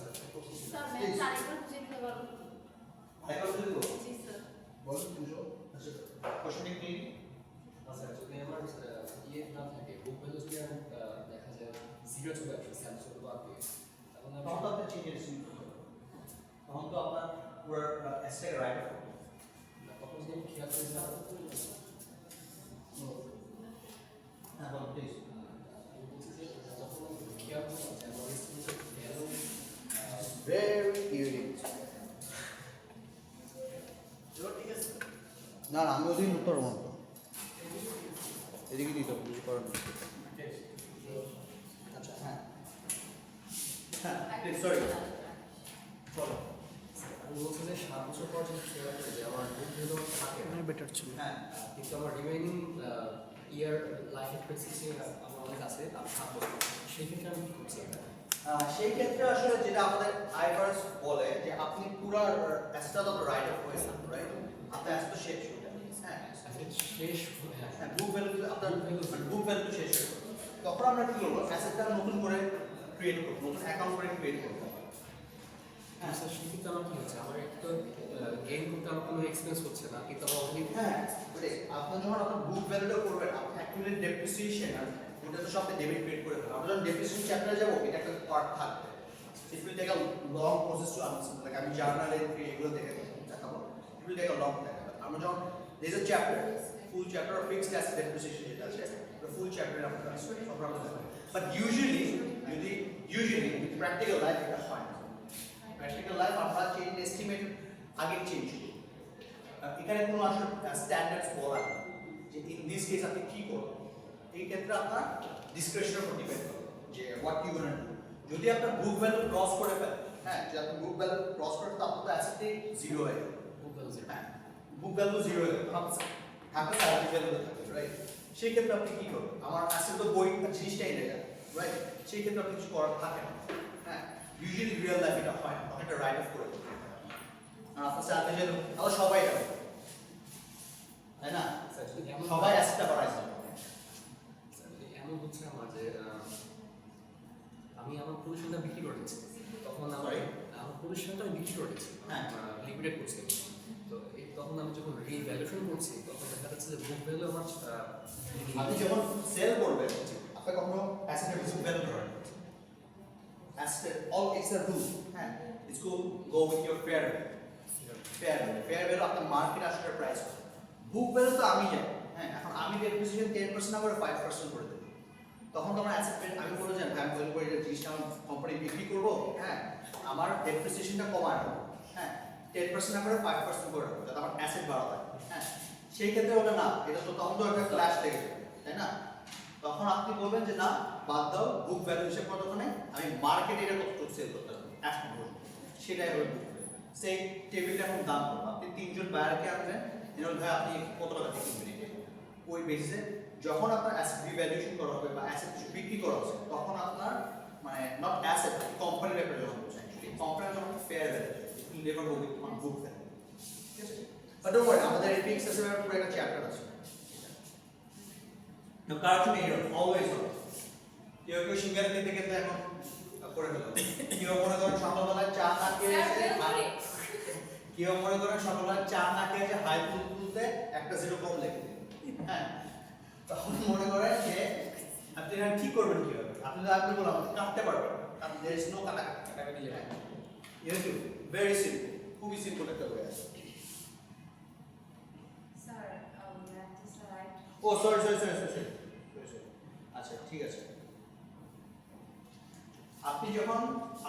Sir math আরেকবার বুঝিয়ে দিতে পারবো? I got to do. G sir. বলো বুঝো। আচ্ছা কোশ্চেন কি? আচ্ছা যদি আমার ইয়ে না থাকে বুক ভ্যালু যদি আমি দেখা যায় 0 চলে আসে স্যামসুং বাদ দিয়ে তখন আমি তখন তো আপনি চেঞ্জ এস্টিমেট করতে হবে। তখন তো আপনার পুরো এস্টেক রাইট হবে। তখন যদি আমি খেয়াল করে যাই হ্যাঁ বলো প্লিজ। আমি বলছি যে যখন আমি খেয়াল করলাম যে আমার এস্টিমেটেড ভ্যালু ভেরি ইউনিক। ঠিক আছে। না না আমি ওদিন উত্তর মতো এদিকে দিতে হবে কিছু করার নেই। আচ্ছা হ্যাঁ হ্যাঁ প্লিজ সরি বলো। আমি বলছি যে 7 বছর পর যদি খেয়াল করে যে আমার বুক ভ্যালু থাকে না বেটার ছিল। হ্যাঁ কিন্তু আমার রিমেইনিং ইয়ার লাইফ এক্সপেক্টেন্সি আমার অনেক আছে আমি 7 বছর সেই ক্ষেত্রে আমি কি করছি এটা সেই ক্ষেত্রে আসলে যেটা আমাদের আইফারস বলে যে আপনি পুরো অ্যাসেটটা তো রাইট অফ হয়ে যান, রাইট? আপনার অ্যাসেট তো শেষ হয়ে যাবে, হ্যাঁ শেষ হ্যাঁ হ্যাঁ বুক ভ্যালু আপনার বুক ভ্যালু শেষ হয়ে যাবে। তখন আমরা কি করবো? অ্যাসেটটা নতুন করে ক্রিয়েট করবো, নতুন অ্যাকাউন্ট করে ক্রিয়েট করবো। হ্যাঁ স্যার সেক্ষেত্রে আমার কি হচ্ছে আমার একটু গেইন করতে আমার কোনো এক্সপেন্স হচ্ছে না কিন্তু আমার অলরেডি হ্যাঁ ওইটাই। আপনি যখন আপনার বুক ভ্যালুটা করবেন আপনি অ্যাকুমুলেটেড ডেপ্রিসিয়েশন আর ওটা তো সব ডেবিট ক্রিয়েট করে ফেলবেন। আমরা যখন ডেপ্রিসিয়েশন চ্যাপ্টারে যাবো এটা একটা পার্ট থাকবে। It will take a long process to understand. Like আমি জার্নাল এন্ট্রি এগুলো দেখে দেখাবো। It will take a long time. আমরা যখন there's a chapter, full chapter of fixed asset depreciation যেটা আছে, the full chapter আমরা সব আমরা দেখব। But usually with practical life এটা হয় না। Practical life আমরা চেঞ্জ এস্টিমেট আগে চেঞ্জ করি। এখানে কোনো আসলে স্ট্যান্ডার্ডস বলা নেই যে ইন দিস কেস আপনি কি করবেন। এই ক্ষেত্রে আপনার ডিসক্রিপশনের উপর ডিপেন্ড করে যে হোয়াট ইউ গোনা ডু। যদি আপনার বুক ভ্যালু ক্রস করে ফেলেন, হ্যাঁ যদি আপনি বুক ভ্যালু ক্রস করে তো আপনার তো অ্যাসেটই জিরো হয়ে যাবে। বুক ভ্যালু জিরো হ্যাঁ বুক ভ্যালু জিরো হয়ে যাবে, থাকবে সার্ভিস ভ্যালু থাকবে, রাইট? সেই ক্ষেত্রে আপনি কি করবেন? আমার অ্যাসেট তো বই জিনিসটাই দেখা, রাইট? সেই ক্ষেত্রে আপনি কিছু করার থাকে না। হ্যাঁ ইউজুয়ালি রিয়েল লাইফ এটা হয় না, তখন এটা রাইট অফ করে দেবে। আর আপনার সার্ভিস ভ্যালু আমরা সবাই রাখবো, তাই না? স্যার যদি এমন সবাই অ্যাসেটটা বাড়াইছে। স্যার যদি এমন হচ্ছে আমার যে আমি আমার পজিশনটা বিক্রি করে দিচ্ছি তখন Sorry? আমার পজিশনটা আমি বিক্রি করে দিচ্ছি হ্যাঁ। লিকুইডেট করছি তো তখন আমি যখন রিভ্যালুয়েশন করছি তখন দেখা যাচ্ছে যে বুক ভ্যালু আমার আপনি যখন সেল করবেন আপনি কখনো অ্যাসেটের বুক ভ্যালু ধরেন। Asset all it's a rule, হ্যাঁ it's go with your fair value আপনার মার্কেট আসলে প্রাইস। বুক ভ্যালু তো আমি জানি, হ্যাঁ এখন আমি ডেপ্রিসিয়েশন 10% না করে 5% করে দেবো। তখন তো আমার অ্যাসেট আমি বলে যান আমি বলে করে যে জিনিসটা আমার কোম্পানি বিক্রি করবো, হ্যাঁ আমার ডেপ্রিসিয়েশনটা কমায় রাখবো, হ্যাঁ 10% না করে 5% করে রাখবো যাতে আমার অ্যাসেট বাড়া হয়। হ্যাঁ সেই ক্ষেত্রে ওটা না, এটা তো তখন তো একটা ফ্ল্যাশ লেগে যাবে, তাই না? তখন আপনি বলবেন যে না বাদ দাও, বুক ভ্যালু হিসেব কতক্ষণে আমি মার্কেটে এটা কত সেল করতে পারবো এখন বলবো, সেটাই হলো বুক ভ্যালু। সেই টেবিলটা এখন দাম করবো, আপনি 3 জন বায়ারকে আনবেন, যেমন ভাই আপনি কত টাকা দিয়ে কিনবেন এটা, ওই বেসিসে যখন আপনার অ্যাসেট রিভ্যালুয়েশন করা হবে বা অ্যাসেট কিছু বিক্রি করা হচ্ছে তখন আপনার মানে নট অ্যাসেট কোম্পানির ব্যাপারে যখন বলছে অ্যাকচুয়ালি কোম্পানি যখন fair value it will never go with on book value, ঠিক আছে? বাট ডোন্ট ওয়ারি আমাদের এই ফিক্সড অ্যাসেটের পুরো একটা চ্যাপ্টার আছে। নাও কারেকশন এরর অলওয়েজ হবে। কেউ সিঙ্গার খেতে খেতে এখন করে ফেলো, কেউ মনে করেন সকালবেলায় চা না খেয়ে কেউ মনে করেন সকালবেলায় চা না খেয়ে যে হাই তুলতে একটা জিরো কম লেগে হ্যাঁ তখন মনে করেন যে আপনি এখানে ঠিক করবেন কিভাবে? আপনি তো আপনি বললাম কাটতে পারবেন, কারণ there is no কাটাকাটি, ভেরি সিম্পল, খুবই সিম্পল একটা ওয়ে আছে। Sir math is right. Oh sorry আচ্ছা ঠিক আছে। আপনি যখন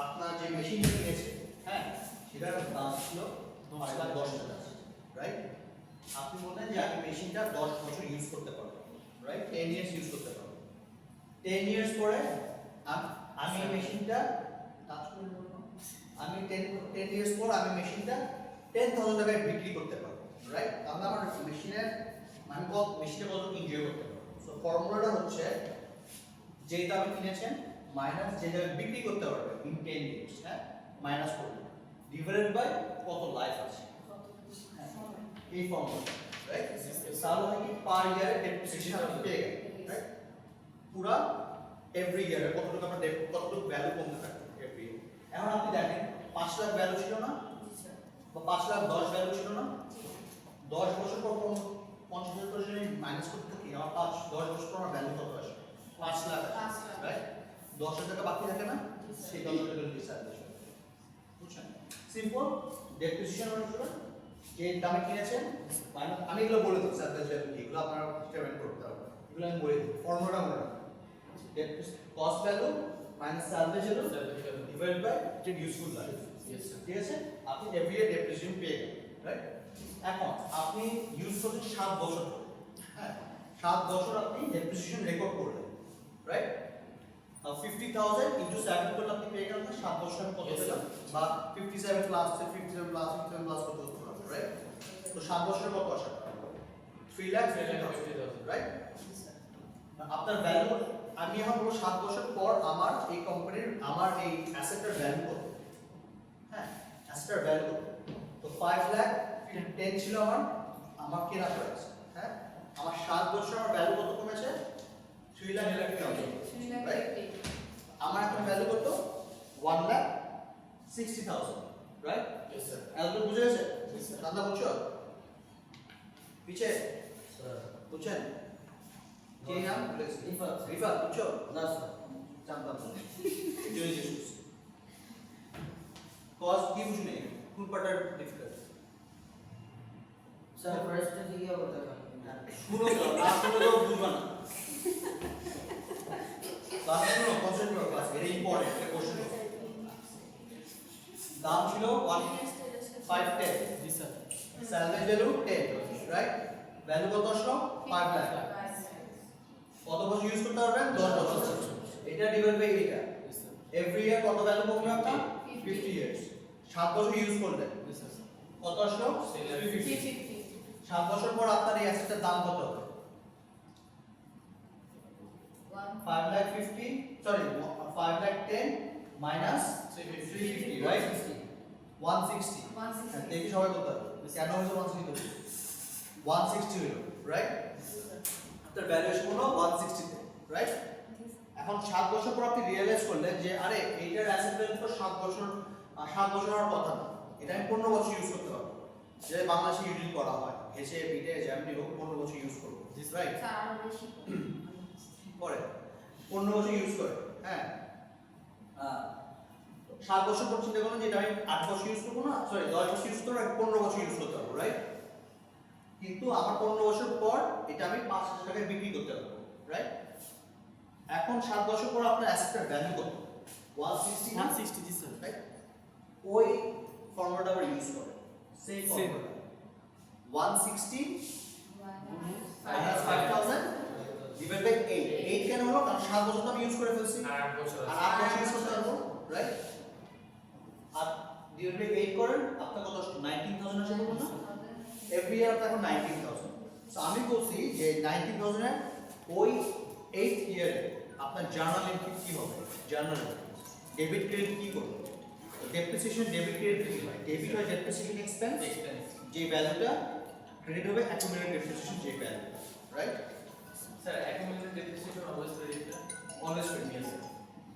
আপনার যে মেশিনটা কিনেছেন, হ্যাঁ সেটার দাম ছিল 5,10,000, রাইট? যে আমি মেশিনটা 10 বছর ইউজ করতে পারবো, রাইট? 10 ইয়ার্স ইউজ করতে পারবো। 10 ইয়ার্স পরে আমি এই মেশিনটা টাচ করে নেব না। আমি 10 ইয়ার্স পর আমি মেশিনটা 10,000 টাকায় বিক্রি করতে পারবো, রাইট? তাহলে আমার মেশিনের আমি মেশিনটা কত এনজয় করতে পারবো। সো ফর্মুলাটা হচ্ছে যেটা আমি কিনেছেন মাইনাস যেটা আমি বিক্রি করতে পারবো ইন 10 ইয়ার্স, হ্যাঁ, মাইনাস করব ডিভাইডেড বাই কত লাইফ আছে, এই ফর্মুলা, রাইট? তাহলে হয় কি পার ইয়ারে ডেপ্রিসিয়েশন আপনি পেয়ে গেলেন, রাইট? পুরা এভরি ইয়ারে কতটুকু আপনার কতটুকু ভ্যালু কমতে থাকে এভরি ইয়ার। এখন আপনি দেখেন 5 লাখ ভ্যালু ছিল না, বা 5 লাখ 10 ভ্যালু ছিল না, 10 বছর পর 50,000 করে যদি মাইনাস করতে থাকি আমার 10 বছর পর আমার ভ্যালু কত আসে? 5 লাখ আসে, রাইট? 10,000 টাকা বাকি থাকে না, সেই 10,000 টাকা দিয়ে সার্ভিস বুঝছেন? সিম্পল ডেপ্রিসিয়েশন অনুসারে যে দামে কিনেছেন মাইনাস, আমি এগুলো বলে দেব সার্ভিস ভ্যালু কি, এগুলো আপনারা পেমেন্ট করতে হবে, এগুলো আমি বলে দেব, ফর্মুলাটা মনে রাখবেন। Cost value minus service value divide by useful life, ঠিক আছে? আপনি এভরি ইয়ার ডেপ্রিসিয়েশন পেয়ে গেলেন, রাইট? এখন আপনি ইউজ করছেন 7 বছর ধরে, হ্যাঁ, 7 বছর আপনি ডেপ্রিসিয়েশন রেকর্ড করলেন, রাইট? 50,000 ইনটু 7 করলে আপনি পেয়ে গেলেন 7 বছর আমি কত পেলাম, বা 57 প্লাস 57 প্লাস 57 প্লাস কত হলো, রাইট? তো 7 বছরে কত আসে? 3,50,000, রাইট? আপনার ভ্যালু আমি এখন বলবো 7 বছর পর আমার এই কোম্পানির আমার এই অ্যাসেটের ভ্যালু কত, হ্যাঁ, অ্যাসেটের ভ্যালু কত? তো 5 লাখ 10 ছিল আমার কেনা প্রাইস, হ্যাঁ, আমার 7 বছর আমার ভ্যালু কত কমেছে? 3 লাখ 50,000, রাইট? আমার এখন ভ্যালু কত? 1,60,000, রাইট? Yes sir. এতটুকু বুঝে গেছে? দাদা বুঝছো? পিছে বুঝছেন? কে নাম? রিফাত। রিফাত বুঝছো? না স্যার জানতাম না। এটাই জিনিস। কজ কি বুঝনে? কোন পার্টটা ডিফিকাল্ট? স্যার ফার্স্টে দিকে বলতে পারেন শুনো তো, না শুনে তো বুঝবা না। ক্লাস শুনো, কনসেন্ট্রেট করো ক্লাস, ভেরি ইম্পর্টেন্ট একটা কোশ্চেন। দাম ছিল 1,510, জি sir. Salary value 10, right? Value কত আসলো? 5 লাখ। কত বছর ইউজ করতে পারবেন? 10 বছর। এটা ডিভাইড বাই এটা। Yes sir. এভরি ইয়ার কত ভ্যালু কমবে আপনার? 50 ইয়ার্স। 7 বছর ইউজ করলেন। Yes sir. কত আসলো? 350। 7 বছর পর আপনার এই অ্যাসেটের দাম কত হবে? 5,50,000, সরি 5,10,000 মাইনাস 350, রাইট? 160। হ্যাঁ, দেখি সবাই কত হবে? কেন হয়েছে 160? 160 হলো, রাইট? আপনার ভ্যালুয়েশন হলো 160 তে, রাইট? এখন 7 বছর পর আপনি রিয়েলাইজ করলেন যে আরে এইটার অ্যাসেট ভ্যালু তো 7 বছর হওয়ার কথা না, এটা আমি 15 বছর ইউজ করতে পারবো, যেটা বাংলাদেশে ইউজুয়ালি করা হয়, হেসে পিটে যেমনি হোক 15 বছর ইউজ করবো, রাইট? পরে 15 বছর ইউজ করে, হ্যাঁ, 7 বছর পর চিন্তা করলেন যেটা আমি 8 বছর ইউজ করবো না, সরি 10 বছর ইউজ করবো, 15 বছর ইউজ করতে পারবো, রাইট? কিন্তু আমার 15 বছর পর এটা আমি 5,000 টাকায় বিক্রি করতে পারবো, রাইট? এখন 7 বছর পর আপনার অ্যাসেটের ভ্যালু কত? 160 না? 160 জি স্যার। রাইট? ওই ফর্মুলাটা আবার ইউজ করে, সেই ফর্মুলা 160 মাইনাস 5,000 ডিভাইড বাই 8। 8 কেন হলো? কারণ 7 বছর তো আমি ইউজ করে ফেলছি, আর 8 বছর আর আছে। 8 বছর ইউজ করতে পারবো, রাইট? আর ডিভাইড বাই 8 করেন, আপনার কত আসলো? 19,000 আসে বলবো না? এভরি ইয়ার আপনার এখন 19,000। সো আমি বলছি যে 19,000 এর ওই 8th ইয়ারে আপনার জার্নাল এন্ট্রি কি হবে? জার্নাল ডেবিট ক্রেডিট কি করবে? ডেপ্রিসিয়েশন ডেবিট ক্রেডিট কি হয়? ডেবিট হয় ডেপ্রিসিয়েশন এক্সপেন্স, এক্সপেন্স। যে ভ্যালুটা ক্রেডিট হবে অ্যাকুমুলেটেড ডেপ্রিসিয়েশন যে value, right? Sir accumulated depreciation always credit না? অলওয়েজ ক্রেডিট,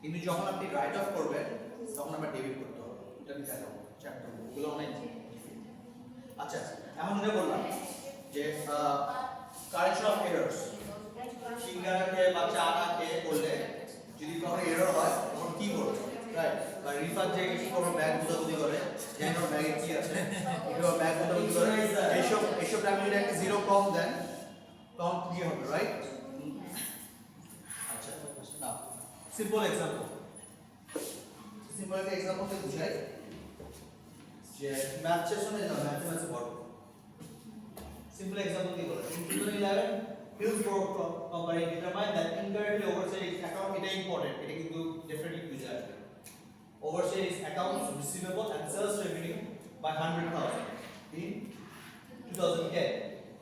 কিন্তু যখন আপনি রাইট অফ করবেন তখন আবার ডেবিট করতে হবে, এটা আমি দেখাবো চ্যাপ্টার গুলো অনেক। আচ্ছা, এখন যেটা বললাম যে কারেকশন অফ এরর্স, সিঙ্গারা খেয়ে বা চা না খেয়ে করলে যদি কখনো এরর হয় তখন কি করবে, রাইট? বা রিফার যে কোনো ব্যাগ বুঝাবুঝি করে যেন ব্যাগে কি আছে, এগুলো ব্যাগ বুঝাবুঝি করে, এইসব টাইমে যদি একটা জিরো কম দেন তখন কি হবে, রাইট? আচ্ছা, না সিম্পল এক্সাম্পল, সিম্পল একটা এক্সাম্পল দিয়ে বুঝাই যে ম্যাথ সেশনে যাও, ম্যাথে বড় Simple example দিয়ে বলো in 2011 Hillsborough company determined that incorrectly overseas account এটা important এটা কিন্তু definitely বুঝে আসবে overseas accounts receivable and sales revenue by 100,000 in 2010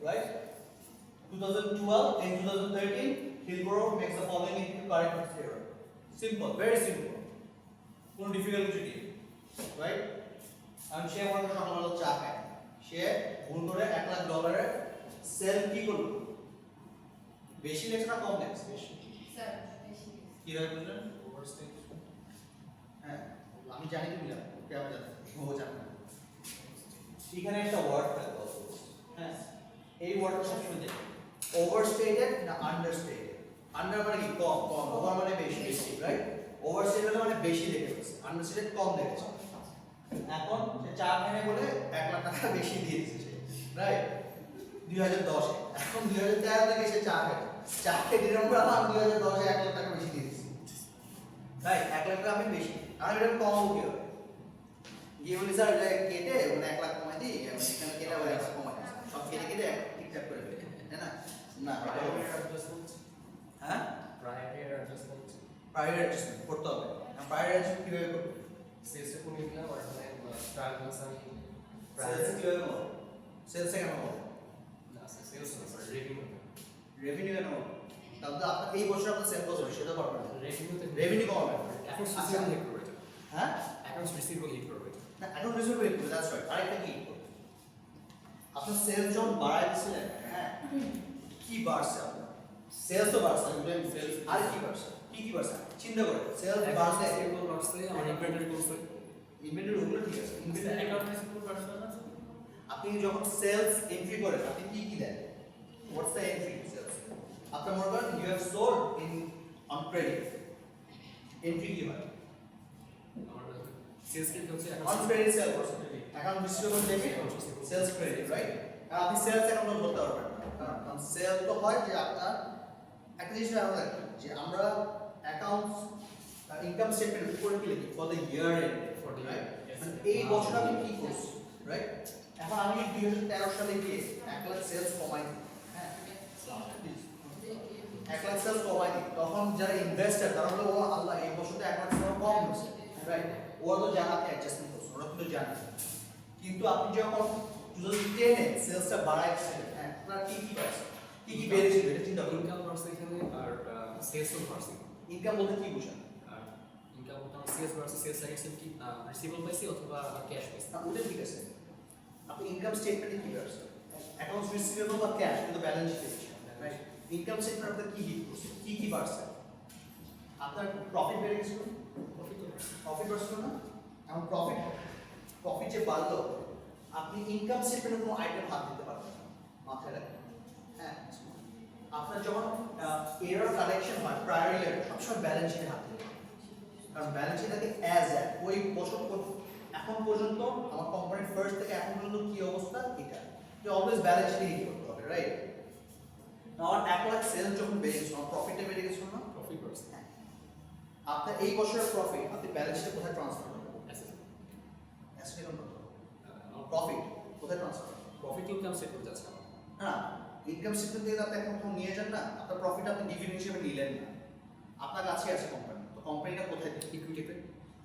right 2012 and 2013 Hillsborough makes the following into correct error simple very simple কোনো difficult কিছু নেই right and সে মনে করো আমাদের চা খায় সে ভুল করে $1,00,000 সেল কি করলো বেশি লেখছে না কম লেখছে বেশি স্যার বেশি কিভাবে বুঝলেন ওভারস্টেজ হ্যাঁ আমি জানি তুমি জানো ওকে আমি জানি ও জানে না এখানে একটা ওয়ার্ড থাকবে হ্যাঁ এই ওয়ার্ডটা সবসময় দেখো ওভারস্টেটেড না আন্ডারস্টেটেড আন্ডার মানে কি কম কম ওভার মানে বেশি বেশি রাইট ওভারস্টেটেড মানে বেশি লেখেছে আন্ডারস্টেটেড কম লেখেছে এখন সে চা খায় বলে $1,00,000 বেশি দিয়ে দিয়েছে রাইট 2010 এখন 2013 থেকে সে চা খায় চা খেয়ে দিলাম আমরা 2010 $1,00,000 বেশি দিয়ে দিয়েছি রাইট $1,00,000 আমি বেশি আমি এটা কমাবো কি হবে গিয়ে বলি স্যার এটা কেটে মানে $1,00,000 কমাই দিই এখানে কেটে আবার $1,00,000 কমাই দিই সব কেটে কেটে ঠিকঠাক করে ফেলি তাই না না প্রায়োরিটি অ্যাডজাস্টমেন্ট হ্যাঁ প্রায়োরিটি অ্যাডজাস্টমেন্ট প্রায়োরিটি অ্যাডজাস্টমেন্ট করতে হবে প্রায়োরিটি অ্যাডজাস্টমেন্ট কিভাবে করব সেলসে কোন দিলাম আর মানে ট্রায়াল বাস আমি সেলস কিভাবে করব সেলস কেন করব না সেলস না স্যার রেভিনিউ রেভিনিউ কেন করব তাহলে তো আপনার এই বছর আপনার সেল কত হবে সেটা পারবেন না রেভিনিউতে রেভিনিউ কমাবে অ্যাকাউন্টস আচ্ছা। রিসিভেবল হিট করবে এটা হ্যাঁ অ্যাকাউন্টস রিসিভেবল হিট করবে এটা না এখন রিজার্ভ রেট করে দ্যাটস রাইট আরেকটা কি আপনার সেলস যখন বাড়ায় দিছিলেন হ্যাঁ কি বাড়ছে আপনার সেলস তো বাড়ছে সেলস আর কি বাড়ছে কি বাড়ছে চিন্তা করে সেলস বাড়ছে রিসিভেবল বাড়ছে আমার ইনভেন্টরি কমছে ইনভেন্টরি ওগুলো ঠিক আছে ইনভেন্টরি অ্যাকাউন্ট রিসিভেবল পার্সন না আপনি যখন সেলস এন্ট্রি করেন আপনি কি দেন হোয়াটস দ্য এন্ট্রি সেলস আপনার মনে করেন you have sold in on credit entry কি হয় আমার সেলস রেট হচ্ছে অন ক্রেডিট সেল করছেন account receivable debit sales credit right আর আপনি সেলস অ্যাকাউন্ট বলতে পারবেন না কারণ সেল তো হয় যে আপনার একটা জিনিস আমরা রাখি যে আমরা অ্যাকাউন্টস ইনকাম স্টেটমেন্ট উপরে কি লিখি for the year end For the right year, yes. এই বছর আমি কি করছি রাইট এখন আমি 2013 সালে গিয়ে 1,00,000 সেলস কমাই দিই হ্যাঁ 1,00,000 সেলস কমাই দিই তখন যারা ইনভেস্টর তারা বলে ও আল্লাহ এই বছর তো 1,00,000 সেল কম হয়েছে রাইট ওরা তো জানা অ্যাডজাস্টমেন্ট করছে ওরা কিন্তু জানে কিন্তু আপনি যখন 2010 এ সেলসটা বাড়াইছেন হ্যাঁ আপনার কি পাচ্ছে কি বেড়েছিল এটা চিন্তা করুন ইনকাম বাড়ছে এখানে আর সেলসও বাড়ছে ইনকাম বলতে কি বোঝান আর ইনকাম বলতে আমার সেলস বাড়ছে সেলস সাইড কি রিসিভেবল পাইছি অথবা ক্যাশ পাইছি না ওটা ঠিক আছে আপনি ইনকাম স্টেটমেন্টে কি পাচ্ছে অ্যাকাউন্টস রিসিভেবল বা ক্যাশ কিন্তু ব্যালেন্স শিটে রাইট ইনকাম স্টেটমেন্ট আপনার কি হিট করছে কি বাড়ছে আপনার প্রফিট বেড়ে গেছিল প্রফিট বাড়ছিল না এখন প্রফিট যে বাড়লো আপনি ইনকাম স্টেটমেন্টে কোনো আইটেম হাত দিতে পারবেন না মাথায় রাখবেন হ্যাঁ আপনার যখন এরর কালেকশন হয় প্রায়োরিটি লেভেল সবসময় ব্যালেন্স শিটে হাত দিতে হবে কারণ ব্যালেন্স শিট থাকে অ্যাজ ওই বছর এখন পর্যন্ত আমার কোম্পানির ফার্স্ট থেকে এখন পর্যন্ত কি অবস্থা এটা যে অলওয়েজ ব্যালেন্স শিটে হিট করতে হবে রাইট আমার 1,00,000 সেলস যখন বেড়ে গেছিল আমার প্রফিটে বেড়ে গেছিল না প্রফিট বাড়ছে আপনার এই বছরের প্রফিট আপনি ব্যালেন্স শিটে কোথায় ট্রান্সফার করবেন অ্যাসেট অ্যাসেট করতে আমার প্রফিট কোথায় ট্রান্সফার প্রফিট ইনকাম সেট করতে যাচ্ছে আমার না ইনকাম স্টেটমেন্ট থেকে আপনি এখন কোথাও নিয়ে যান না আপনার প্রফিট আপনি ডিভিডেন্ড হিসেবে নিলেন না আপনার কাছে আছে কোম্পানি তো কোম্পানিটা কোথায় দেবে ইকুইটিতে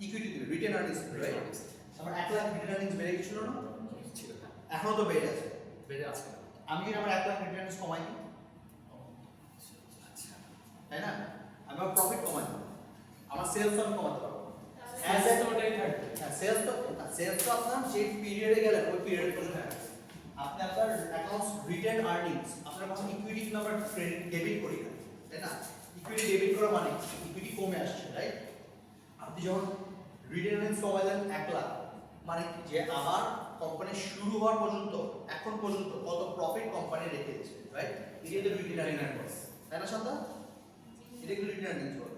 ইকুইটি দেবে রিটেন আর্নিংস রাইট আমার 1,00,000 রিটেন আর্নিংস বেড়ে গেছিল না ছিল না এখনো তো বেড়ে আছে বেড়ে আছে আমি যদি আমার 1,00,000 রিটেন আর্নিংস কমাই দিই আচ্ছা তাই না আমি আমার প্রফিট কমাই দিই আমার সেলস আমি কমাতে পারবো অ্যাজ এ ওটাই থাকবে সেলস তো আপনার যে পিরিয়ডে গেলেন ওই পিরিয়ড পর্যন্ত থাকবে আপনি আপনার অ্যাকাউন্টস রিটেন আর্নিংস আপনার কাছে ইকুইটি নাম্বার ক্রেডিট ডেবিট করি না তাই না ইকুইটি ডেবিট করা মানে ইকুইটি কমে আসছে রাইট আপনি যখন রিটেন আর্নিংস কমালেন 1,00,000 মানে কি যে আমার কোম্পানি শুরু হওয়ার পর্যন্ত এখন পর্যন্ত কত প্রফিট কোম্পানি রেখে দিয়েছে রাইট এটা তো রিটেন আর্নিংস তাই না সন্ধ্যা এটা কি রিটেন আর্নিংস বলে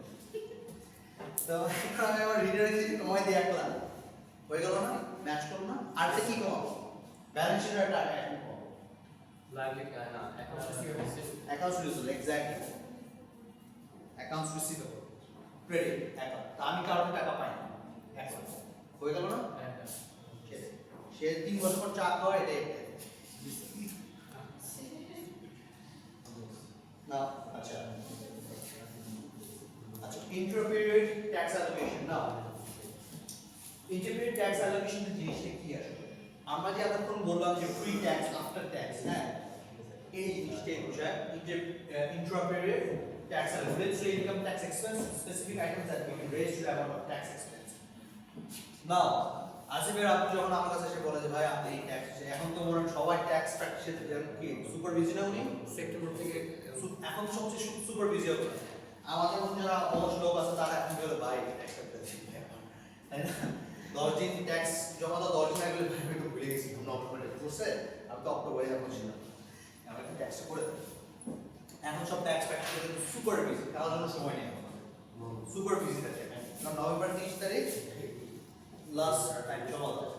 তো এখন আমি আমার রিটেন আর্নিংস কমাই দিই 1,00,000 হয়ে গেল না ম্যাচ করো না আর কি কমাবো ব্যালেন্স শিটের টাকা এখন কমাবো লাইভলি না accounts receivable accounts receivable exactly accounts receivable credit account তা আমি কারণে টাকা পাই না এখন হয়ে গেল না সে 3 বছর পর চা খাওয়া এটাই Now, আচ্ছা intra-period tax allocation. Now, intra-period tax allocation এর জিনিসটা কি আসলে? আমরা যে এতক্ষণ বললাম যে প্রি ট্যাক্স আফটার ট্যাক্স, হ্যাঁ, এই জিনিসটাই বোঝায় intra-period tax allocation. Let's say income tax expense, specific items that we can raise to the amount of tax expense. Now, আসিফের আপনি যখন আমার কাছে এসে বলে যে ভাই আপনি এই ট্যাক্স, এখন তো মনে হয় সবাই ট্যাক্স প্র্যাকটিসে কি সুপারভিশনে উনি সেক্টর থেকে এখন তো সবচেয়ে সুপারভিজি হচ্ছে আমাদের মধ্যে যারা অলস লোক আছে তারা এখন বলে ভাই ট্যাক্স তাই না 10 দিন ট্যাক্স জমা দাও 10 দিন আগে ভাই আমি তো ভুলে গেছি আমরা অটোমেটেড করছে আমি তো অক্টোবরে যখন ছিলাম আমি তো ট্যাক্স করে দিই। এখন সব ট্যাক্স প্র্যাকটিসে কিন্তু সুপারভিজি তার জন্য সময় নেই সুপারভিজি থাকে কারণ নভেম্বর 30 তারিখ লাস্ট টাইম জমা দাও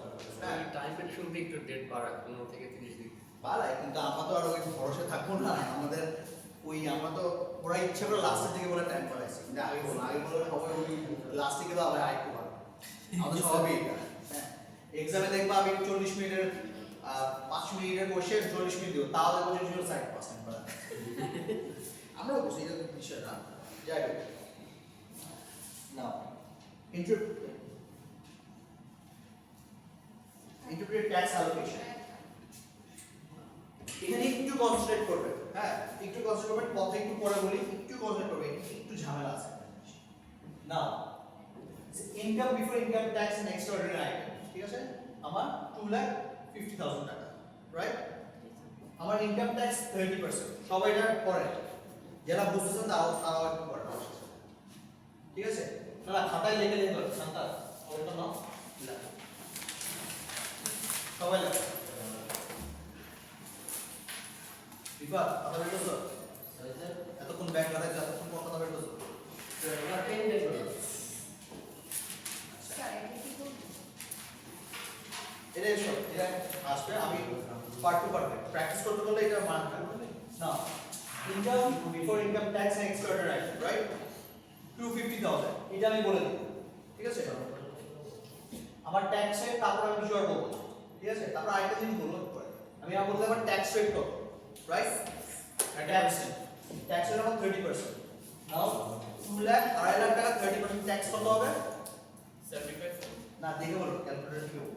হ্যাঁ টাইমের শুনতে একটু ডেট বাড়া 15 থেকে 30 দিন বাড়ায় কিন্তু আমরা তো আর ওই ভরসা থাকবো না আমাদের ওই আমরা তো ওরা ইচ্ছে করে লাস্টের দিকে বলে টাইম বাড়াইছি কিন্তু আগে বলে সবাই ওই লাস্ট দিকে তো আবার আরেকটু বাড়বে আমাদের সবই এটা হ্যাঁ এক্সামে দেখবা আমি 40 মিনিটের 5 মিনিটের কোশ্চেন 40 মিনিট দিব তাও দেখবো যে 0.5% বাড়া আমরাও বুঝি এটা বিষয় না যাই হোক নাও interpret tax allocation এখানে একটু কনসেন্ট্রেট করবে হ্যাঁ একটু কনসেন্ট্রেট করবেন কথা একটু পরে বলি একটু কনসেন্ট্রেট করবে একটু ঝামেলা আছে now income before income tax and extraordinary item ঠিক আছে আমার 2,50,000 টাকা রাইট আমার ইনকাম ট্যাক্স 30% সবাই এটা করে যারা বুঝতেছেন তারাও একটু করে ঠিক আছে তারা খাতায় লিখে লিখে করে শান্তা ওটা নাও লেখা সবাই লেখা বিপাক কথা বলছো এতক্ষণ ব্যাংক লাগাই এতক্ষণ কথা বলছো স্যার এটা কি করব? এটা এসো এটা আসবে আমি পার্ট টু পার্ট প্র্যাকটিস করতে বললে এটা মান থাকবে না income before income tax and extraordinary item right 250,000 এটা আমি বলে দিই ঠিক আছে আমার ট্যাক্সে তারপর আমি কিছু আর বলবো ঠিক আছে তারপর আরেকটা জিনিস বলবো পরে আমি আমার বলতে আমার ট্যাক্স রেট কত রাইট ট্যাক্স রেট আমার 30% নাও 2 লাখ 2.5 লাখ টাকা 30% ট্যাক্স কত হবে 75 না দেখে বলো ক্যালকুলেটর কি হবে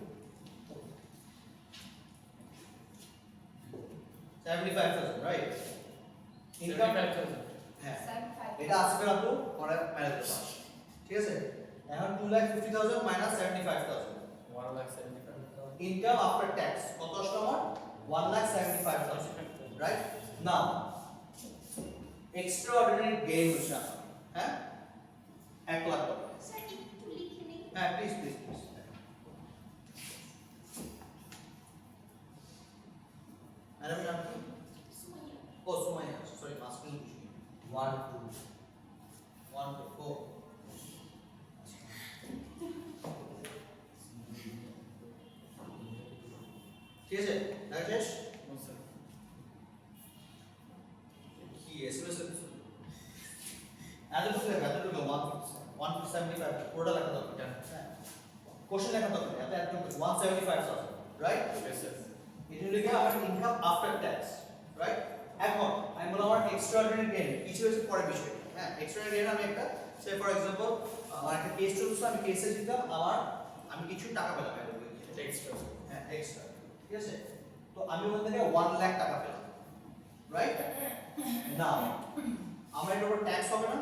75,000 রাইট ইনকাম 75,000 হ্যাঁ স্যার 5 এটা আসবে আপু পরে ম্যানেজ পাস ঠিক আছে এখন 2,50,000 মাইনাস 75,000 1,75,000 ইনকাম আফটার ট্যাক্স কত আসলো আমার 1,75,000 রাইট নাও এক্সট্রাঅর্ডিনারি গেইন হচ্ছে আমার, হ্যাঁ 1 লাখ টাকা স্যার একটু লিখে নিন হ্যাঁ প্লিজ প্লিজ প্লিজ ম্যাডাম নাম কি সুমাইয়া ও সুমাইয়া সরি মাস্কুলিন কিছু 1 2 1 2 4 ঠিক আছে রাকেশ কি এসএমএস এতটুকু লেখা এতটুকু 175 পুরোটা লেখা দরকার হ্যাঁ কোশ্চেন লেখা দরকার এত একদম 175,000 রাইট yes sir এটা লিখে আমার ইনকাম আফটার ট্যাক্স রাইট এখন আমি বললাম আমার এক্সট্রাঅর্ডিনারি গেইন কিছু হচ্ছে পরে বিষয় হ্যাঁ এক্সট্রাঅর্ডিনারি গেইন আমি একটা সে ফর एग्जांपल আমার একটা কেস চলছে আমি কেসে দিতাম আমি কিছু টাকা পেলাম extra হ্যাঁ এক্সট্রা ঠিক আছে তো আমি ওখান থেকে 1 লাখ টাকা পেলাম রাইট নাও আমার এর উপর ট্যাক্স হবে না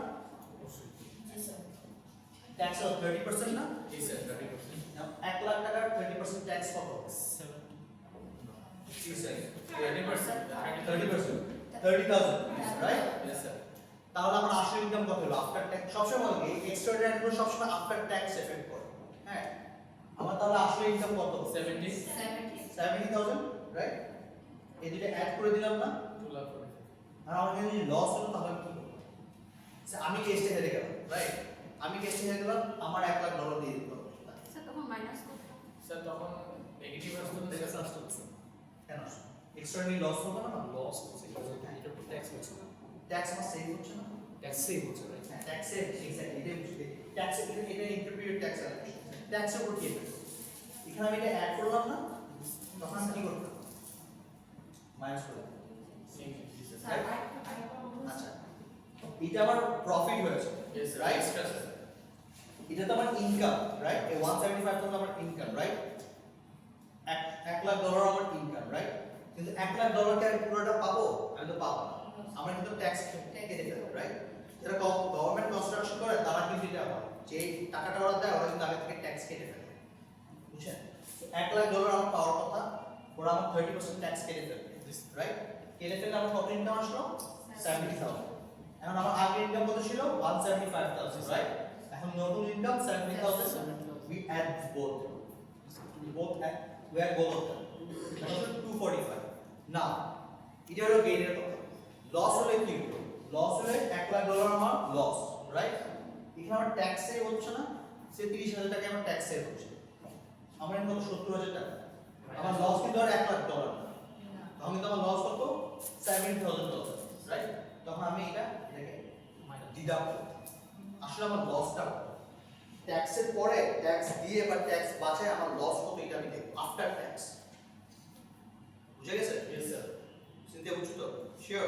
জি স্যার ট্যাক্স হবে 30% না yes sir 30% নাও 1 লাখ টাকার 20% ট্যাক্স কত 7 জি স্যার 30% 30,000 রাইট yes sir তাহলে আমার আসল ইনকাম কত হলো আফটার ট্যাক্স সবসময় বলি এক্সট্রাঅর্ডিনারি গুলো সবসময় আফটার ট্যাক্স এফেক্ট করে হ্যাঁ আমার তাহলে আসল ইনকাম কত 70 70,000 রাইট এই দুটো অ্যাড করে দিলাম না 2 lakh আর আমার যদি লস হলো তাহলে আমি কি করব আমি কেসটা হেরে গেলাম রাইট আমি কেসটা হেরে গেলাম আমার $1,00,000 দিয়ে দিতে হবে স্যার তখন মাইনাস করতে স্যার তখন নেগেটিভ আসতো না দেখা সাস্ট হচ্ছে কেন এক্সট্রাঅর্ডিনারি লস হলো না লস হচ্ছে এটা তো ট্যাক্স হচ্ছে না ট্যাক্স আমার সেভ হচ্ছে না ট্যাক্স সেভ হচ্ছে না হ্যাঁ ট্যাক্স সেভ এক্স্যাক্টলি এটাই বুঝতে ট্যাক্স এটা ইন্টারপিরিয়ড ট্যাক্স অ্যালোকেশন ট্যাক্সের উপর কি এফেক্ট এখানে আমি এটা অ্যাড করলাম না তখন আমি কি করতাম মাইনাস করলাম স্যার আচ্ছা এটা আমার প্রফিট হয়েছে Yes, sir. Right Extra, sir. এটা তো আমার ইনকাম রাইট এই 175,000 আমার ইনকাম রাইট $1,00,000 আমার ইনকাম রাইট কিন্তু $1,00,000 কে আমি পুরোটা পাবো আমি তো পাবো না আমরা কিন্তু ট্যাক্স কেটে ফেলবো রাইট যারা গভর্নমেন্ট কনস্ট্রাকশন করে তারা কিন্তু এটা পাবে যে টাকাটা ওরা দেয় ওরা কিন্তু আগে থেকে ট্যাক্স কেটে ফেলে বুঝছেন $1,00,000 আমার পাওয়ার কথা ওরা আমার 30% ট্যাক্স কেটে ফেলবে রাইট কেটে ফেললে আমার কত ইনকাম আসলো 70,000 এখন আমার আগের ইনকাম কত ছিল 175,000 রাইট এখন নতুন income 70,000 we add both we add both of them that is 245 now এটা হলো গেইনের কথা লস হলে কি হবে লস হলে $1,00,000 আমার লস রাইট এখানে আমার ট্যাক্স সেভ হচ্ছে না সে 30,000 টাকা আমার ট্যাক্স সেভ হচ্ছে আমার ইনকাম 70,000 টাকা আমার লস কিন্তু আর $1,00,000 না তখন কিন্তু আমার লস কত $70,000 রাইট তখন আমি এটাকে ডিডাক্ট করব আসলে আমার লসটা ট্যাক্সের পরে ট্যাক্স দিয়ে বা ট্যাক্স বাঁচায় আমার লস কত এটা আমি দেখব আফটার ট্যাক্স বুঝে গেছে Yes, sir. চিন্তা বুঝছো তো sure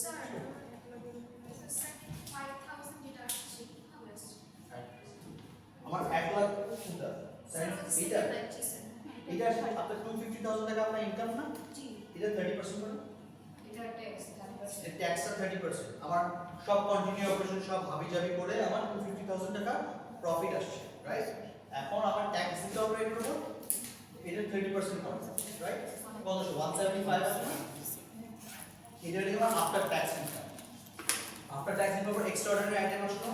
sir 5,000 deduction how is আমার 1,00,000 চিন্তা এটা এটা আপনার 250,000 টাকা আপনার ইনকাম না জি এটা 30% করে এটা ট্যাক্স এটা ট্যাক্সটা 30% আমার সব কন্টিনিউ অপারেশন সব হাবিজাবি করে আমার 250,000 টাকা প্রফিট আসছে রাইট এখন আমার ট্যাক্স দিতে হবে এর উপর এটা 30% করে রাইট কত 175 আছে না এটা হলো আমার after tax income after tax income পর এক্সট্রাঅর্ডিনারি আইটেম আসলো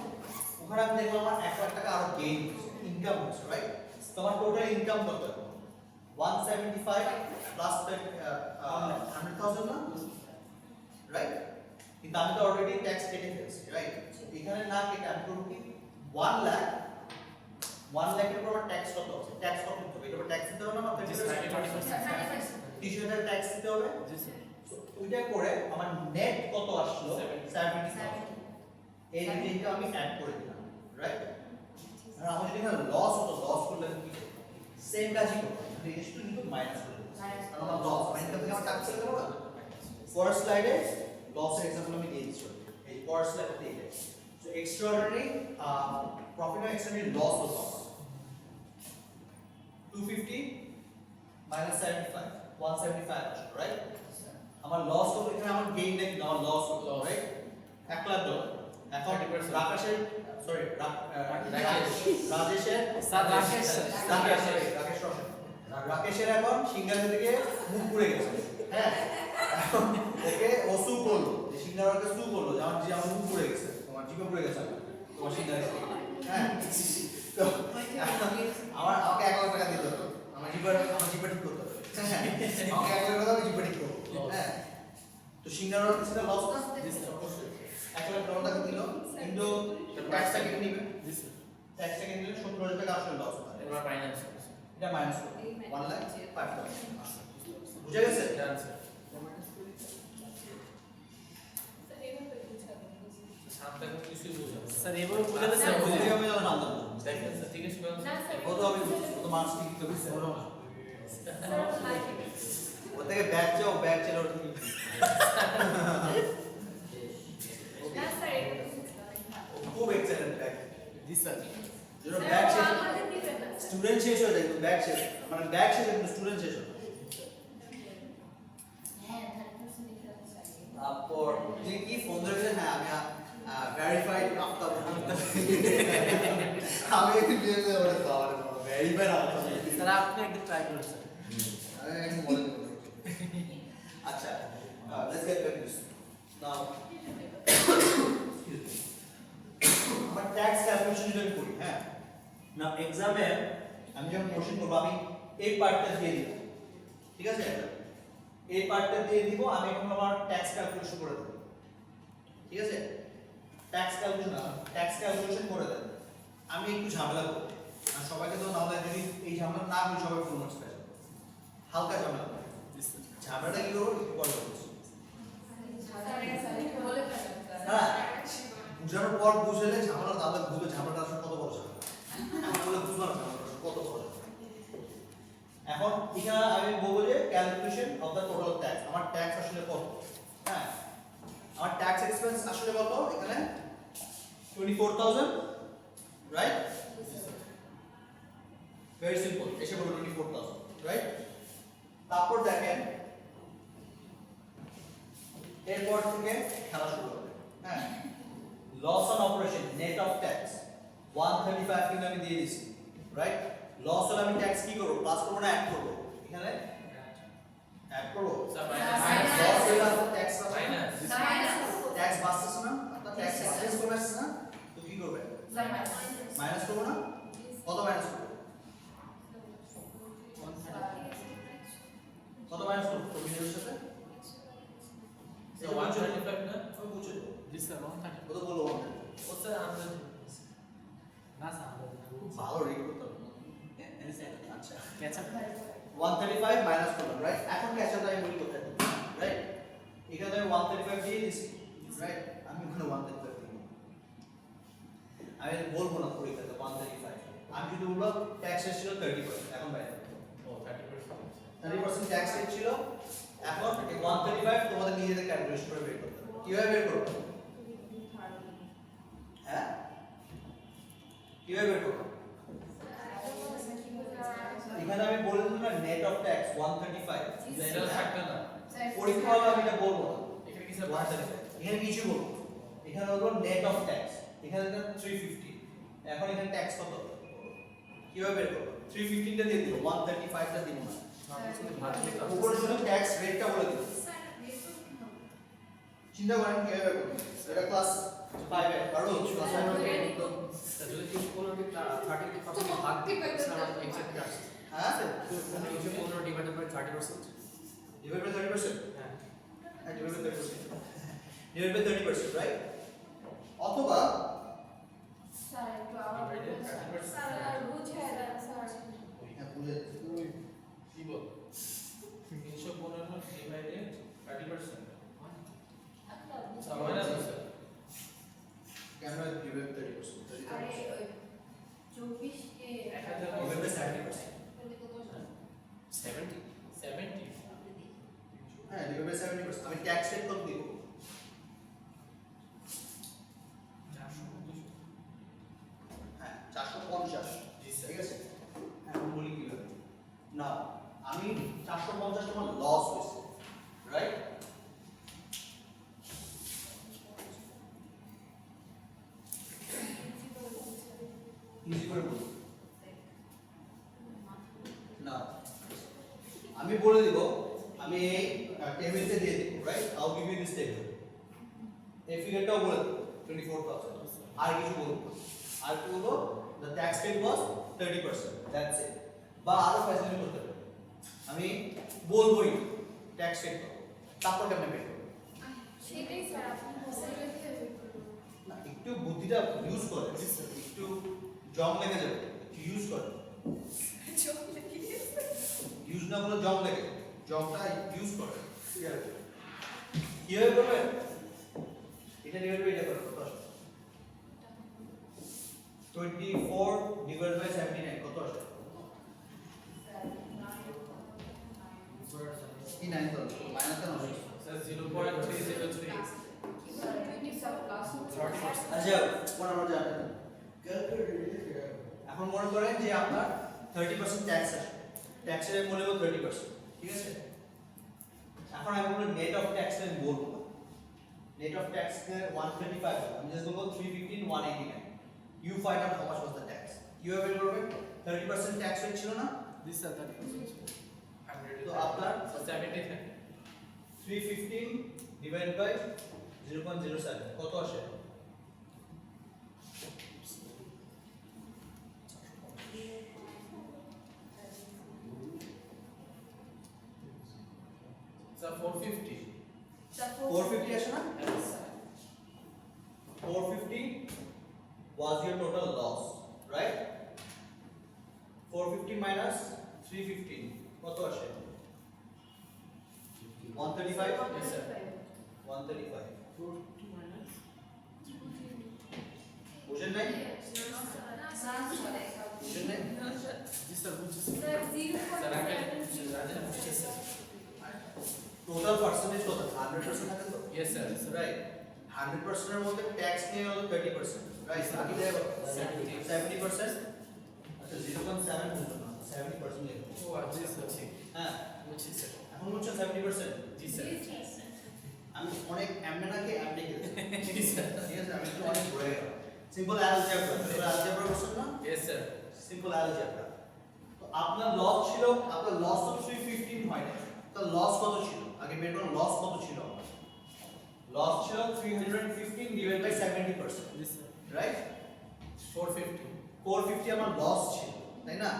ওখানে আমি দেখলাম আমার 1,00,000 টাকা আরো গেইন হচ্ছে ইনকাম হচ্ছে রাইট তো আমার টোটাল ইনকাম কত 175 প্লাস 100,000 না রাইট কিন্তু আমি তো অলরেডি ট্যাক্স কেটে ফেলছি রাইট এখানে না কেটে আমি করব কি 1 লাখ 1 লাখের উপর ট্যাক্স কত আছে ট্যাক্স কত দিতে হবে এটা উপর ট্যাক্স দিতে হবে না Yes, sir. 30,000 ট্যাক্স দিতে হবে Yes, sir. সো ওইটা করে আমার নেট কত আসলো 70,000 এই রিটেনটা আমি অ্যাড করে দিলাম রাইট আর আমার যদি এখানে লস হতো লস করলে কি সেম কাজই করব রেজিস্ট কিন্তু মাইনাস করে দেব কারণ আমার লস মানে থেকে আমার টাকা সেল করব না ফার্স্ট স্লাইডে লসের এক্সাম্পল আমি দিয়ে দিচ্ছি এই ফার্স্ট স্লাইডে দিয়ে দিচ্ছি সো এক্সট্রাঅর্ডিনারি প্রফিট আর এক্সট্রাঅর্ডিনারি লস হতো 250 minus 75 175 রাইট আমার লস হলো এখানে আমার গেইন দেখি আমার লস হলো Loss. রাইট $1,00,000 এখন 30% রাকেশের সরি রাজেশের স্যার, রাকেশ, স্যার। রাকেশ রোশন রাকেশের এখন সিঙ্গারের দিকে মুখ পুড়ে গেছে হ্যাঁ এখন ওকে ওসু করলো যে সিঙ্গারকে সু করলো যে আমার মুখ পুড়ে গেছে তোমার জিভে পুড়ে গেছে তোমার সিঙ্গারের হ্যাঁ তো আমার আমাকে 1,00,000 টাকা দিতে হবে আমার জিভে ঠিক করতে হবে হ্যাঁ আমাকে 1,00,000 টাকা আমি জিভে ঠিক করবো হ্যাঁ তো সিঙ্গারের কিছু লস না Yes, sir. অবশ্যই। $1,00,000 টাকা দিল কিন্তু ট্যাক্সটা কেটে নিবে Yes, sir. ট্যাক্সটা কেটে নিলে 17,000 টাকা আসলে লস হবে এবার finance, sir. এটা মাইনাস করবে 1,05,000 বুঝে গেছে Done, sir. সামনে কোনো কিছুই বুঝলাম না। স্যার এভাবে বুঝালে স্যার বুঝে বুঝে যাবে যখন আলাদা দেখেন স্যার, ঠিক আছে বলুন। না স্যার কত হবে কত মার্কস কি দিতে হবে বলো না স্যার হাই ও থেকে ব্যাক চাও ব্যাক চাও ঠিক না স্যার খুব এক্সাইটেড ব্যাক জি স্যার যেন ব্যাক শেষ আমাদের দিবেন না স্যার স্টুডেন্ট শেষ হয়ে যায় কিন্তু ব্যাক শেষ মানে ব্যাক শেষ কিন্তু স্টুডেন্ট শেষ হয় হ্যাঁ 30% ডিফারেন্স আছে তারপর যে কি ফোন ধরে হ্যাঁ আমি ভেরিফাইড আফটার আমি একটু দিয়ে দেব ওটা খাওয়ার ভেরিফাইড আফটার স্যার আপনি একটু ট্রাই করুন স্যার আমি একটু বলে দেব আচ্ছা let's get back this now আমার ট্যাক্স ক্যালকুলেশন যদি করি হ্যাঁ না এক্সামে আমি যখন কোশ্চেন করব আমি এই পার্টটা দিয়ে দিব ঠিক আছে এই পার্টটা দিয়ে দিব আমি এখন আমার ট্যাক্স ক্যালকুলেশন করে দেব ঠিক আছে ট্যাক্স ক্যালকুলেশন করে দেব আমি একটু ঝামেলা করব আর সবাইকে তো নাও যদি এই ঝামেলা না করি সবাই ফুল মার্কস পাবে হালকা ঝামেলা করব ঝামেলাটা কি করব একটু পরে বলছি বলে ফেলেন স্যার হ্যাঁ বুঝানোর পর বুঝলে ঝামেলা তাহলে বুঝবে ঝামেলাটা আসলে কত বড় ঝামেলা তাহলে বুঝলাম ঝামেলাটা আসলে কত বড় ঝামেলা। এখন এখানে আমি বলবো যে calculation of the total tax আমার ট্যাক্স আসলে কত হ্যাঁ আমার ট্যাক্স এক্সপেন্স আসলে কত এখানে 24000 রাইট ভেরি সিম্পল এসে বলো 24000 রাইট তারপর দেখেন এরপর থেকে খেলা শুরু হবে হ্যাঁ loss on operation net of tax 135 কিন্তু আমি দিয়ে দিছি রাইট লস হলে আমি ট্যাক্স কি করব প্লাস করব না অ্যাড করব এখানে অ্যাড করব স্যার লস হলে আপনার ট্যাক্স মাইনাস ট্যাক্স বাঁচতেছে না আপনার ট্যাক্স এক্সপেন্স কমে আসছে না তো কি করবে মাইনাস করব না কত মাইনাস করব কত মাইনাস করব প্রভিশনের সাথে So 135 না আমি বুঝে দেবো জি স্যার 130 কত বলবো ও স্যার আমরা না স্যার খুব ভালো রেট করতে হবে আচ্ছা ক্যাচ আপ 135 মাইনাস করলাম রাইট এখন ক্যাচ আপ আমি বলি কোথায় রাইট এখানে আমি 135 দিয়ে দিছি রাইট আমি ওখানে 135 দিই আমি বলবো না পরীক্ষাতে 135 আমি যদি বলবো ট্যাক্স রেট ছিল 30% এখন বাইরে ও 30% 30% ট্যাক্স রেট ছিল এখন এই 135 তোমাদের নিজেদের ক্যালকুলেশন করে বের করতে হবে কিভাবে বের করবে হ্যাঁ কিভাবে বের করবে এখানে আমি বলে দিলাম না নেট অফ ট্যাক্স 135 এটা থাকবে না পরীক্ষা হলে আমি এটা বলবো না এখানে কি স্যার 135 এখানে কিছু বলবো এখানে বলবো নেট অফ ট্যাক্স এখানে এটা 350 এখন এখানে ট্যাক্স কত কিভাবে বের করব 315 টা দিয়ে দিও 135 টা দিব না উপরে শুধু ট্যাক্স রেটটা বলে দিও চিন্তা করেন কিভাবে বের করব এটা ক্লাস 5 এ পারো ক্লাস 5 এ যদি 15 30 কে কত ভাগ দিই স্যার আমার এক্সাক্টলি আসছে হ্যাঁ 15 ডিভাইডেড বাই 30% ডিভাইড বাই 30% হ্যাঁ divide by 30% divide by 30% right অথবা হ্যাঁ বুঝে কি বল 315 divided 30% sir minus sir camera divide 30% divide by 30% 70 70 হ্যাঁ ডিভাইড বাই 70% আমি ট্যাক্স রেট কত দিব 450 হ্যাঁ 450 জি স্যার ঠিক আছে এখন বলি কিভাবে না আমি 450 টাকা লস হইছে রাইট ইজি করে বলি না আমি বলে দিব আমি এই টেবিলতে দিয়ে দিব right I will give you this table এই ফিগারটাও বলে দেব 24000 আর কিছু বলবো না। আর কি বলবো the tax rate was 30% that's it বা আরো ফ্যাসিলিটি করতে পারি আমি বলবোই ট্যাক্স রেট কত তারপর কেমনে বের করব না একটু বুদ্ধিটা ইউজ করে একটু জং লেগে যাবে একটু ইউজ করে ইউজ না করলে জং লেগে যাবে জংটা ইউজ করে কিভাবে করবে এটা ডিভাইড এটা করবে কত আসে 24 divided by 79 কত আসে কি 9 তো মাইনাস কেন হবে স্যার 0.303 আচ্ছা কোন আমরা জানি না এখন মনে করেন যে আপনার 30% ট্যাক্স আসে ট্যাক্সের মূল্য 30% ঠিক আছে এখন আমি বলবো নেট অফ ট্যাক্স আমি বলবো নেট অফ ট্যাক্স 135 আমি জাস্ট বলবো 315 189 you find out how much was the tax you have been করবে 30% ট্যাক্স রেট ছিল না জি স্যার 30% তো আপনার 70 থাকে 315 divided by 0.07 কত আসে স্যার 450 450 আসে না 450 was your total loss right 450 minus 315 কত আসে 135 yes sir 135 বুঝেন নাই বুঝেন নাই জি স্যার বুঝছি স্যার আগে রাজা বুঝছে স্যার টোটাল পার্সেন্টেজ কত 100% থাকে তো Yes, sir. রাইট 100% এর মধ্যে ট্যাক্স নিয়ে হলো 30% রাইট বাকি দেয় 70% আচ্ছা 0.7 বলতো না 70% লিখো ও আচ্ছা বুঝছি হ্যাঁ বুঝছি স্যার এখন হচ্ছে 70% জি স্যার আমি অনেক এমনে নাকি এমনে গেছি জি স্যার ঠিক আছে আমি একটু অনেক ঘুরে গেলাম সিম্পল অ্যালজেব্রা তোমরা অ্যালজেব্রা করছো না ইয়েস স্যার সিম্পল অ্যালজেব্রা তো আপনার লস ছিল আপনার লস তো 315 হয় না তো লস কত ছিল আগে বের করুন লস কত ছিল লস ছিল 315 ডিভাইড বাই 70% জি স্যার রাইট 450 450 আমার লস ছিল তাই না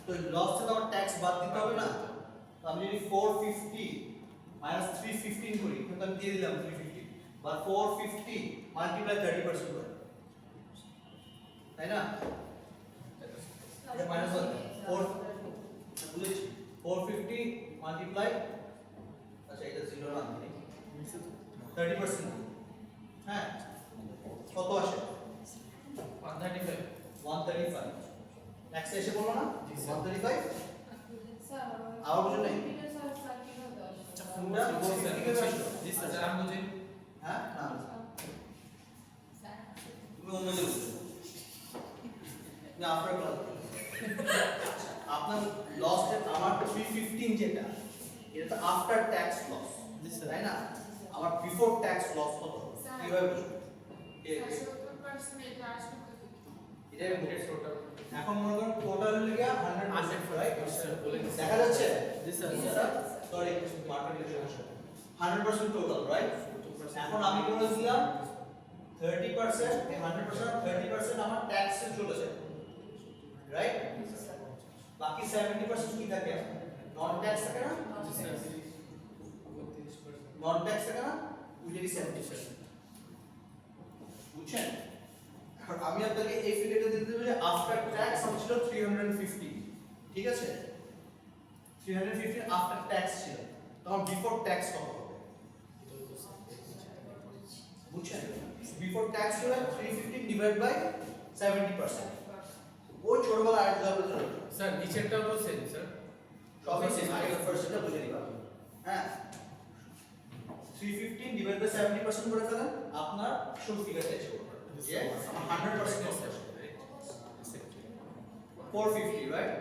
তো লস থেকে আমার ট্যাক্স বাদ দিতে হবে না তো আমি যদি 450 মাইনাস 315 করি কিন্তু আমি দিয়ে দিলাম 350 বা 450 মাল্টিপ্লাই 30% করে তাই না এটা মাইনাস 4 বুঝেছি 450 মাল্টিপ্লাই আচ্ছা এটা 0 না আমি 30% হ্যাঁ কত আসে 135 135 নেক্সট এসে বলবো না জি, স্যার। 135 স্যার আবার বুঝুন নাই স্যার স্যার কিভাবে আসবে আচ্ছা কোনটা? জি স্যার জি স্যার আমি বুঝি হ্যাঁ না স্যার তুমি অন্য যে বুঝছো না আফটার ক্লাস আপনার লস আমার 315 যেটা এটা তো আফটার ট্যাক্স লস জি, স্যার। তাই না আমার বিফোর ট্যাক্স লস কত স্যার। কিভাবে বুঝবো এটাই এটা টোটাল এখন মনে করুন টোটাল লিগা 100% রাইট স্যার বলে দিচ্ছি দেখা যাচ্ছে জি স্যার সরি মার্কেট সমস্যা 100% টোটাল রাইট এখন আমি বলেছিলাম 30% এই 100% 30% আমার ট্যাক্সে চলে যায় রাইট বাকি 70% কি থাকে নন ট্যাক্স থাকে না জি স্যার নন ট্যাক্স থাকে না ওইটারই 70% বুঝছেন এখন আমি আপনাকে এই ফিগারটা দিতে দেব যে আফটার ট্যাক্স ছিল 350 ঠিক আছে 350 আফটার ট্যাক্স ছিল তখন বিফোর ট্যাক্স কত হবে বুঝছেন বিফোর ট্যাক্স ছিল 350 ডিভাইড বাই 70% ওই ছোটবেলা আরেকটা যাবে স্যার নিচেরটাও তো সেম স্যার সবই সেম আগের পার্সেন্টটা বুঝে নিবা হ্যাঁ 315 ডিভাইড বাই 70% করে ফেলেন আপনার আসল ফিগারটা এসে পড়বে যে 100% অফ 450 রাইট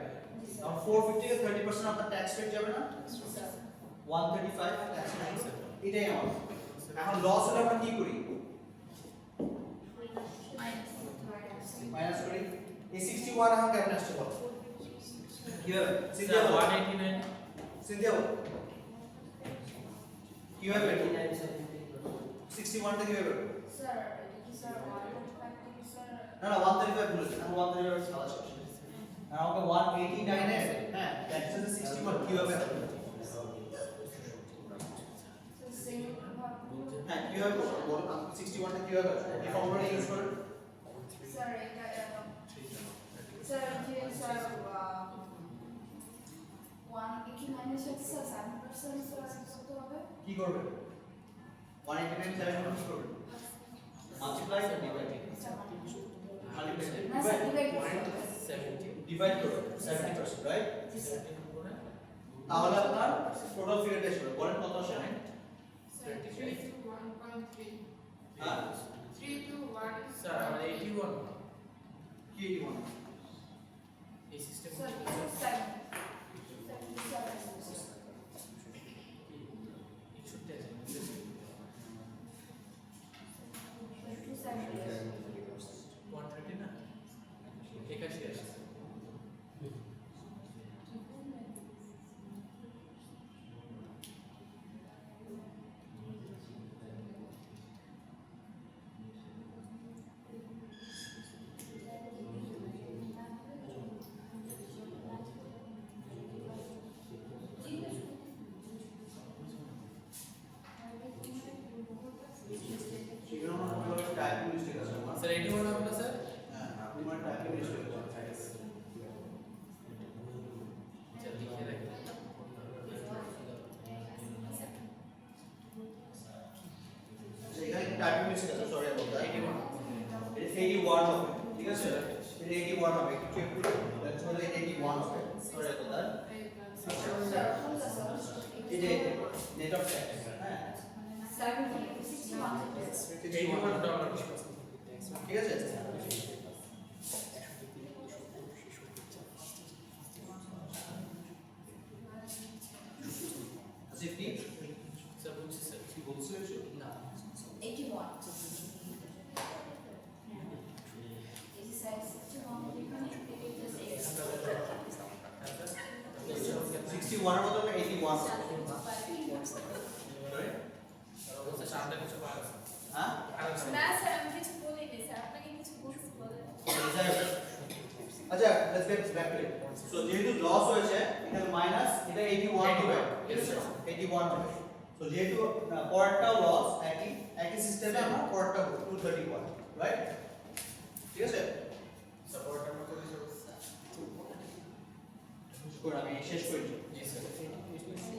now 450 এর 30% আপনার ট্যাক্স রেট যাবে না 135 ট্যাক্স রেট এটাই আমার এখন লস হলে আমরা কি করি মাইনাস করি এই 61 এখন কেমন আসছে বল কিভাবে সিনথিয়া স্যার বল 189 সিনথিয়া বল কিভাবে 61 টা কিভাবে বের করব? স্যার এটা কি স্যার 1.5 স্যার না না 135 বলেছেন এখন 135 খালাস শেষ আর আমাকে 189 এর হ্যাঁ ট্যাক্সেস 61 কিভাবে আসবে সেম হ্যাঁ কিভাবে করব বল 61 টা কিভাবে আসবে এই ফর্মুলা ইউজ করে স্যার এটা স্যার যে স্যার 189 এর সাথে স্যার 7% স্যার কত হবে কি করবে 189 7 কি করবে মাল্টিপ্লাই ডিভাইড না স্যার ডিভাইড 70 ডিভাইড করবে 70% রাইট জি স্যার তাহলে আপনার টোটাল ফিগারটা আসবে বলেন কত আসে হ্যাঁ স্যার আমার 81 কি 81 এই সিস্টেম স্যার 130 না 81 আসছে সেগুলো আমার মনে হয় টাইপিং মিস্টেক আছে আমার স্যার 81 হবে না স্যার হ্যাঁ আপনি মানে টাইপিং মিস্টেক আছে আচ্ছা লিখে রাখি এখানে টাইপিং মিস্টেক আছে সরি অ্যাবাউট দ্যাট 81 এটা 81 হবে ঠিক আছে এটা 81 হবে একটু চেক করুন দ্যাটস মানে 81 হবে সরি অ্যাবাউট দ্যাট এই যে নেট অফ ট্যাক্স হ্যাঁ $81 ঠিক আছে সিফটি স্যার বলছি স্যার কি বলছো না 81. Is it size 61 এর বদলে 81 সরি বলছে সামনে কিছু পাওয়া গেছে হ্যাঁ না স্যার আমি কিছু বলিনি স্যার আপনাকে কিছু বলছি বলেন আচ্ছা let's get back to it so যেহেতু লস হয়েছে এখানে মাইনাস এটা 81 হবে Yes, sir. 81 হবে সো যেহেতু পরেরটাও লস একই সিস্টেমে আমরা পরেরটা 231 রাইট ঠিক আছে সাপোর্ট আমরা করে দেব করে আমি শেষ করি জি স্যার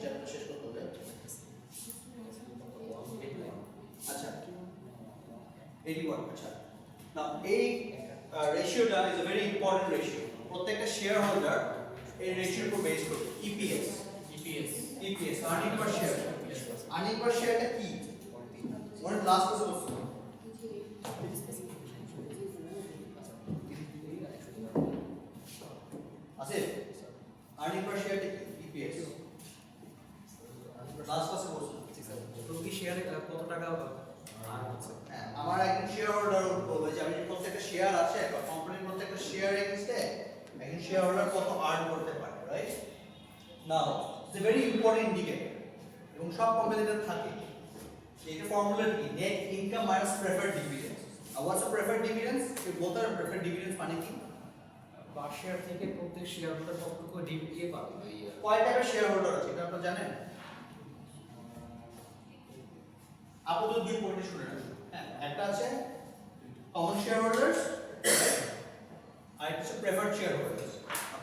চ্যাপ্টার শেষ করতে হবে আচ্ছা 81 আচ্ছা নাও এই রেশিওটা is a very important ratio প্রত্যেকটা শেয়ার হোল্ডার এই রেশিওর উপর বেস করবে EPS EPS earning per share earning per শেয়ারটা কি ওর লাস্ট ক্লাসে বলছো আছে আর্নিং পার শেয়ারটা কি ইপিএস লাস্ট ক্লাসে বলছো প্রতি শেয়ারে কত টাকা আর হচ্ছে হ্যাঁ, আমার একজন শেয়ার হোল্ডার বলবে যে আমি যে প্রত্যেকটা শেয়ার আছে বা কোম্পানির প্রত্যেকটা শেয়ার এগেইনস্টে একজন শেয়ার হোল্ডার কত আর্ন করতে পারে right now it's a very important indicator এবং সব কোম্পানিতে থাকে এটা ফর্মুলা কি net income minus preferred dividends আর হোয়াটস আ প্রেফারড ডিভিডেন্ডস এই বলতে পারেন প্রেফারড ডিভিডেন্ডস মানে কি পার শেয়ার থেকে প্রত্যেক শেয়ার হোল্ডার কতটুকু ডিভিডেন্ড পাবে এই কয় টাইপের শেয়ার হোল্ডার আছে এটা আপনারা জানেন আপাতত দুই পয়েন্টে শুনে রাখুন হ্যাঁ একটা আছে কমন শেয়ার হোল্ডার্স আর একটা হচ্ছে preferred share holders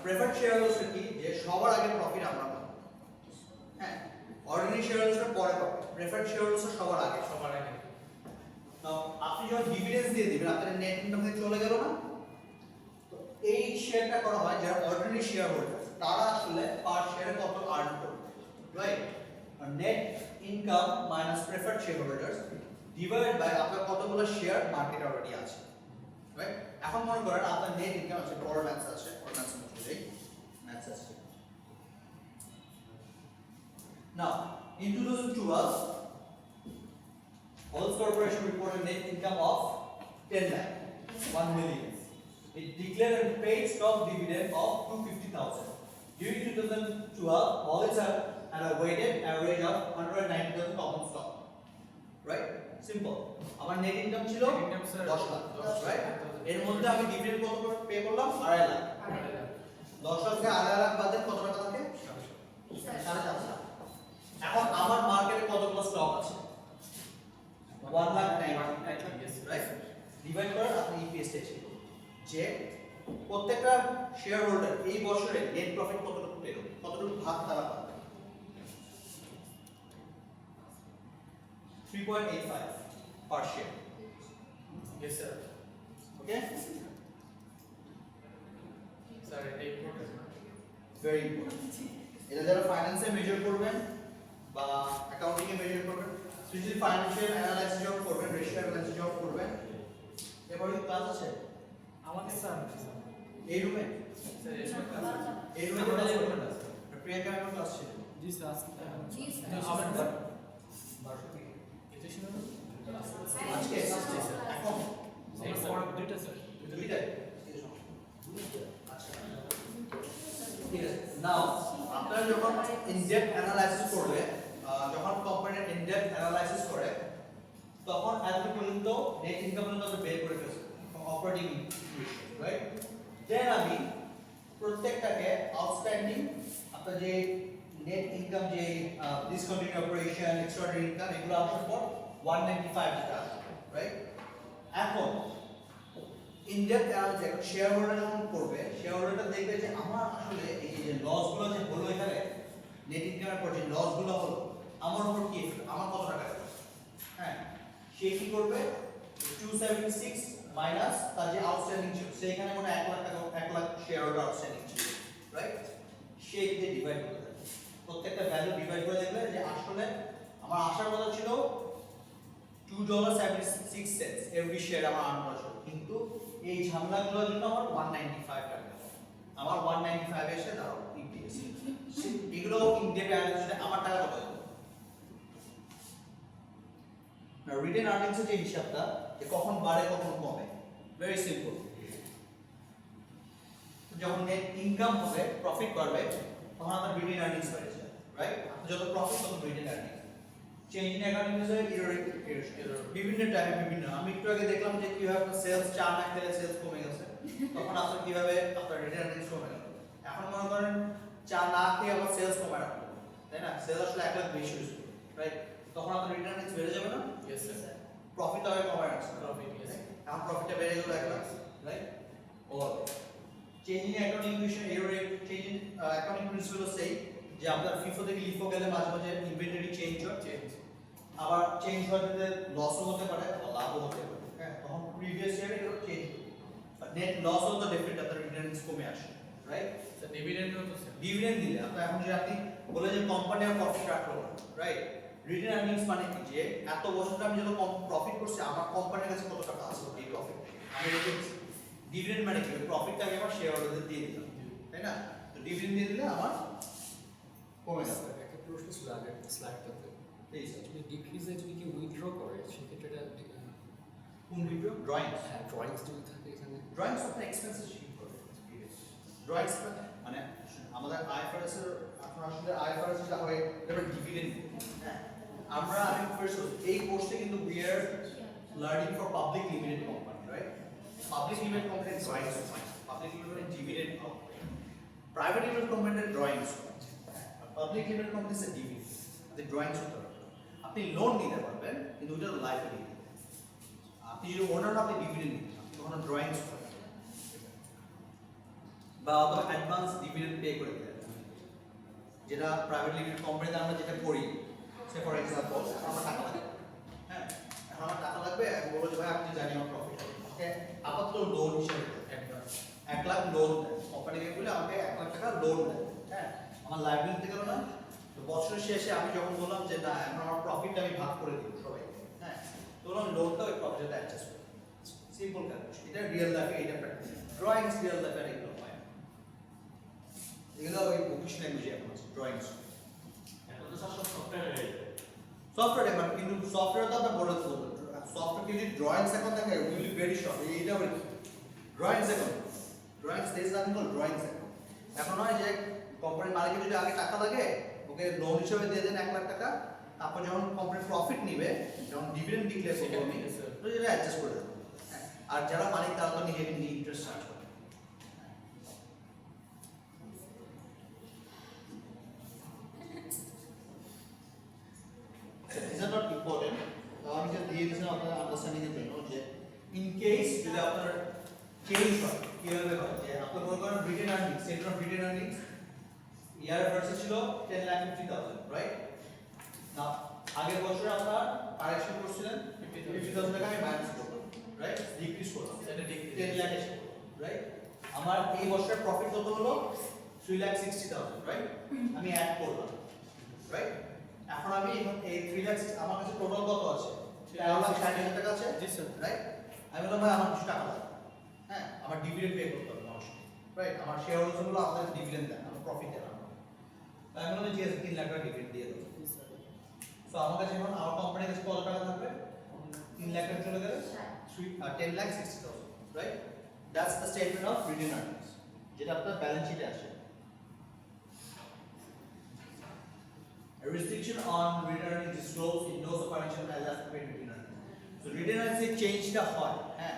preferred share holders কি যে সবার আগে প্রফিট আমরা পাবো হ্যাঁ অর্ডিনারি শেয়ার হোল্ডার্সরা পরে পাবো প্রেফার্ড শেয়ার হোল্ডার্স সবার আগে সবার আগে নাও আপনি যখন ডিভিডেন্ড দিয়ে দিবেন আপনার নেট ইনকাম থেকে চলে গেল না তো এই শেয়ারটা করা হয় যারা অর্ডিনারি শেয়ার হোল্ডার তারা আসলে পার শেয়ারে কত আর্ন করবে রাইট আর net income minus preferred share holders divide by আপনার কতগুলো শেয়ার মার্কেট অলরেডি আছে রাইট এখন মনে করেন আপনার নেট ইনকাম আছে বড় ম্যাথস আছে বড় ম্যাথস অনুযায়ী ম্যাথস আছে নাও in 2012 Halls Corporation reported net income of 10 lakh 1 million it declared and paid stock dividend of 250,000 during 2012 Halls had a weighted average of 190,000 common stock right simple আমার নেট ইনকাম ছিল Net income, sir, 10 lakh 10 right lakh। এর মধ্যে আমি ডিভিডেন্ড কত পে করলাম 2.5 লাখ 10 লাখ থেকে 2.5 লাখ বাদে কত টাকা থাকে 4.5 লাখ এখন আমার মার্কেটে কতগুলো স্টক আছে 1 লাখ 90 রাইট ডিভাইড করে আপনি ইপিএস টা হিসেব করুন যে প্রত্যেকটা শেয়ার হোল্ডার এই বছরে নেট প্রফিট কতটুকু পেল কতটুকু ভাগ তারা পাবে 3.85 per share yes sir okay sir এটা ইম্পর্টেন্ট very important এটা যারা ফাইন্যান্সে মেজার করবেন বা অ্যাকাউন্টিং এ মেজার করবেন স্পেশালি ফাইন্যান্সিয়াল অ্যানালাইসিস জব করবেন রেশিও অ্যানালাইসিস জব করবেন এবারে ক্লাস আছে আমাদের স্যার এই রুমে স্যার এসব ক্লাস এই রুমে ক্লাস করবেন প্রিয়াঙ্কা আমার ক্লাস ছিল জি স্যার আজকে জি স্যার আবার এটা ছিল আজকে এখন দুইটা স্যার দুইটাই আচ্ছা ঠিক আছে নাও আপনারা যখন ইনডেপথ অ্যানালাইসিস করবে যখন কোম্পানির ইনডেপথ অ্যানালাইসিস করে তখন এতটুকু পর্যন্ত নেট ইনকাম পর্যন্ত আমরা বের করে ফেলছি অপারেটিং ইকুয়েশন রাইট দেন আমি প্রত্যেকটাকে আউটস্ট্যান্ডিং আপনার যে নেট ইনকাম যে ডিসকন্টিনিউ অপারেশন এক্সট্রাঅর্ডিনারি ইনকাম এগুলো আসার পর 195 টাকা রাইট এখন ইনডেপথ অ্যানালাইসিস এখন শেয়ার হোল্ডার যখন করবে শেয়ার হোল্ডারটা দেখবে যে আমার আসলে এই যে লসগুলো যে হলো এখানে নেট ইনকামের পর যে লসগুলো হলো আমার উপর কি আমার কত টাকা গেল হ্যাঁ সে কি করবে 276 মাইনাস তার যে আউটস্ট্যান্ডিং ছিল সেখানে মনে 1 লাখ টাকা 1 লাখ শেয়ার হোল্ডার আউটস্ট্যান্ডিং ছিল রাইট সে দিয়ে ডিভাইড করে দেবে প্রত্যেকটা ভ্যালু ডিভাইড করে দেখবে যে আসলে আমার আসার কথা ছিল $2.76 এভরি শেয়ার আমার আর্ন করা ছিল, কিন্তু এই ঝামেলাগুলোর জন্য আমার 195 টাকা আমার 195 এসে দাঁড়াও ইপিএস। এগুলো ইন ডেপথ অ্যানালিসিসে আমার টাকা কত হবে না রিটেন আর্নিংস এর যে হিসাবটা যে কখন বাড়ে কখন কমে, ভেরি সিম্পল। যখন নেট ইনকাম হবে, প্রফিট বাড়বে, তখন আপনার রিটেন আর্নিংস বেড়ে যায়, রাইট? যত প্রফিট তত written earnings. Change in accounting is বিভিন্ন টাইমে বিভিন্ন। আমি একটু আগে দেখলাম যে কিভাবে আপনার সেলস 4 লাখ থেকে সেলস কমে গেছে, তখন আপনার কিভাবে আপনার রিটেন আর্নিংস কমে গেল। এখন মনে করেন 4 লাখ থেকে আবার সেলস কমে রাখলো, তাই না? সেলস আসলে 1 লাখ বেশি হয়েছে, রাইট? তখন আপনার রিটেন আর্নিংস বেড়ে যাবে না? Yes sir. প্রফিট হবে কমে রাখছে, প্রফিট ইয়েস। এখন প্রফিটটা বেড়ে গেল 1 lakh, right? Or change in accounting equation এর চেঞ্জ ইন অ্যাকাউন্টিং প্রিন্সিপাল সেই যে আপনার ফিফো থেকে লিফো গেলে মাঝে মাঝে ইনভেন্টরি চেঞ্জ হয়, আবার চেঞ্জ হতে লসও হতে পারে আবার লাভও হতে পারে, হ্যাঁ? তখন প্রিভিয়াস ইয়ারে এগুলো চেঞ্জ হবে, বাট নেট লস হলে তো ডেফিনেটলি আপনার রিটার্নস কমে আসে, রাইট? স্যার ডিভিডেন্ডও তো স্যার। ডিভিডেন্ড দিলে আপনার এখন যে আপনি বলে যে কোম্পানি আর প্রফিট রাখলো, রাইট? রিটেন আর্নিংস মানে কি যে এত বছর আমি যত প্রফিট করছি আমার কোম্পানির কাছে কত টাকা আছে এই প্রফিট আমি রেখে দিচ্ছি। ডিভিডেন্ড মানে কি প্রফিটটা আমি আমার শেয়ার হোল্ডারদের দিয়ে দিলাম, তাই না? তো ডিভিডেন্ড দিয়ে দিলে আমার কমে যাবে। একটা প্রশ্ন ছিল আগের স্লাইডটাতে, প্লিজ যদি ডিক্রিজে যদি কেউ উইথড্র করে সেক্ষেত্রে এটা কোন ভিডিও ড্রয়িংস হ্যাঁ ড্রয়িংস যদি থাকে এখানে ড্রয়িংস আপনার এক্সপেন্সেস শিট করে ড্রয়িংস মানে আমাদের আইএফআরএস এর এখন আসলে আইএফআরএস যেটা হয় এটা ডিভিডেন্ড, হ্যাঁ? আমি ফার্স্ট এই কোর্সে কিন্তু we are learning for public limited company, right? Public limited company drawings public limited dividend private limited company drawings public limited company say dividend আপনি ড্রয়িংস হতে পারবেন, আপনি লোন নিতে পারবেন কিন্তু ওটা লাইফে নিতে আপনি যদি ওনার আপনি ডিভিডেন্ড নিতে আপনি কখনো ড্রয়িংস করবেন বা অথবা অ্যাডভান্স ডিভিডেন্ড পে করে দেবেন, যেটা প্রাইভেট লিমিটেড কোম্পানিতে আমরা যেটা করি। সে ফর এক্সাম্পল আমার টাকা লাগবে, হ্যাঁ? এখন আমার টাকা লাগবে, আমি বলবো যে ভাই আপনি জানি আমার প্রফিট ওকে আপাতত লোন হিসেবে অ্যাডভান্স 1 লাখ লোন দেয় কোম্পানিকে, বলে আমাকে 1 লাখ টাকা লোন দেয়, হ্যাঁ? আমার লাইবিলিটি গেল না, তো বছরের শেষে আমি যখন বললাম যে না এখন আমার প্রফিটটা আমি ভাগ করে দিব সবাই, হ্যাঁ? তখন লোনটা ওই প্রফিটে অ্যাডজাস্ট করে সিম্পল ক্যালকুলেশন। এটা রিয়েল লাইফে এটা প্র্যাকটিস, ড্রয়িংস রিয়েল লাইফে এগুলো হয় না। এগুলো ওই ভোকেশনাল ল্যাঙ্গুয়েজে এখন আছে ড্রয়িংস। এখন তো সব সফটওয়্যার সফটওয়্যার এখন কিন্তু সফটওয়্যার তো আপনার বড় সফটওয়্যার যদি ড্রয়িংস এখন থাকে উইল বি ভেরি শর্ট। এইটা ওই ড্রয়িংস এখন ড্রয়িংস দেশ নাম হলো ড্রয়িংস এখন হয় যে কোম্পানির মালিকের যদি আগে টাকা লাগে ওকে লোন হিসেবে দিয়ে দেন 1 লাখ টাকা, তারপর যখন কোম্পানি প্রফিট নিবে যখন ডিভিডেন্ড ডিক্লেয়ার করবে আমি তো যেটা অ্যাডজাস্ট করে দেবো, আর যারা মালিক তারা তো নিজে নিজে ইন্টারেস্ট চার্জ করে। These are not important. আমি just দিয়ে দিয়েছিলাম আপনার আন্ডারস্ট্যান্ডিং এর জন্য যে ইন কেস যদি আপনার চেঞ্জ হয় কিভাবে হয় যে আপনি মনে করেন written earnings centre of written earnings year versus ছিল 10,50,000, রাইট? না আগের বছরে আপনার কারেকশন করছিলেন 50,000 টাকা আমি মাইনাস করলাম, রাইট? ডিক্রিজ করলাম এটা ডিক্রিজ 10 লাখ এসে, রাইট? আমার এই বছরের প্রফিট কত হলো 3,60,000, রাইট? আমি অ্যাড করলাম, রাইট? এখন আমি এই 3 লাখ আমার কাছে টোটাল কত আছে 13,60,000 টাকা আছে, জি স্যার। রাইট? আমি বললাম ভাই আমার কিছু টাকা লাগবে, হ্যাঁ? আমার ডিভিডেন্ড পে করতে হবে মাসে, রাইট? আমার শেয়ার হোল্ডার গুলো আপনাদের ডিভিডেন্ড দেন, আমার প্রফিট দেন আমাকে। তাই আমি বললাম যে 3 লাখ টাকা ডিভিডেন্ড দিয়ে দেবো। সো আমার কাছে এখন আমার কোম্পানির কাছে কত টাকা থাকবে 3 লাখ টাকা চলে গেলে 10,60,000, right? That's the statement of written earnings যেটা আপনার ব্যালেন্স শিটে আসে। A restriction on return earnings disclosed in notes of financial as paid return earnings. So return earnings এর চেঞ্জটা হয়, হ্যাঁ?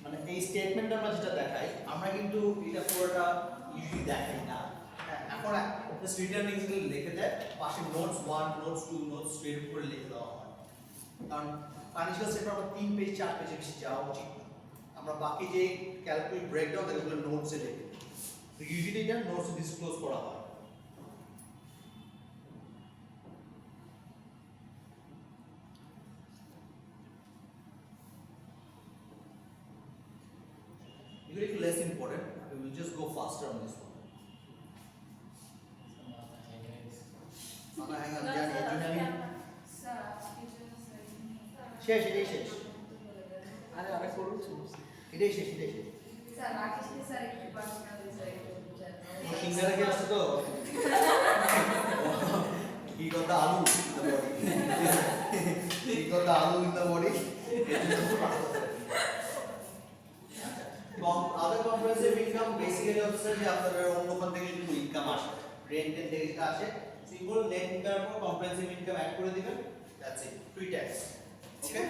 মানে এই স্টেটমেন্ট আমরা যেটা দেখাই আমরা কিন্তু এটা পুরোটা ইউজুয়ালি দেখাই না, হ্যাঁ? এখন জাস্ট রিটার্ন এর্নিংস গুলো লিখে দেয়, পাশে নোটস 1 নোটস 2 নোটস 3 করে লিখে দেওয়া হয়, কারণ ফাইন্যান্সিয়াল স্টেটমেন্ট আমরা 3 পেজ 4 পেজে বেশি যাওয়া উচিত না। আমরা বাকি যে ক্যালকুলেট ব্রেকডাউন এগুলো নোটসে লিখে দিই, তো ইউজুয়ালি এটা নোটসে ডিসক্লোজ করা হয়। Little less important. We will just go faster on this one. শেষ এটাই শেষ আরে আরে করুন এটাই শেষ এটাই শেষ স্যার রাকেশ কে স্যার একটু পার্সোনালি স্যার একটু বুঝান সিঙ্গারা কি আছে তো he got the aloo in the body he got the aloo in the body other comprehensive income basically হচ্ছে যে আপনাদের অন্য কোন থেকে যদি ইনকাম আসে রেন্ট থেকে যেটা আসে simple net income comprehensive income add করে দিবেন that's it pre tax okay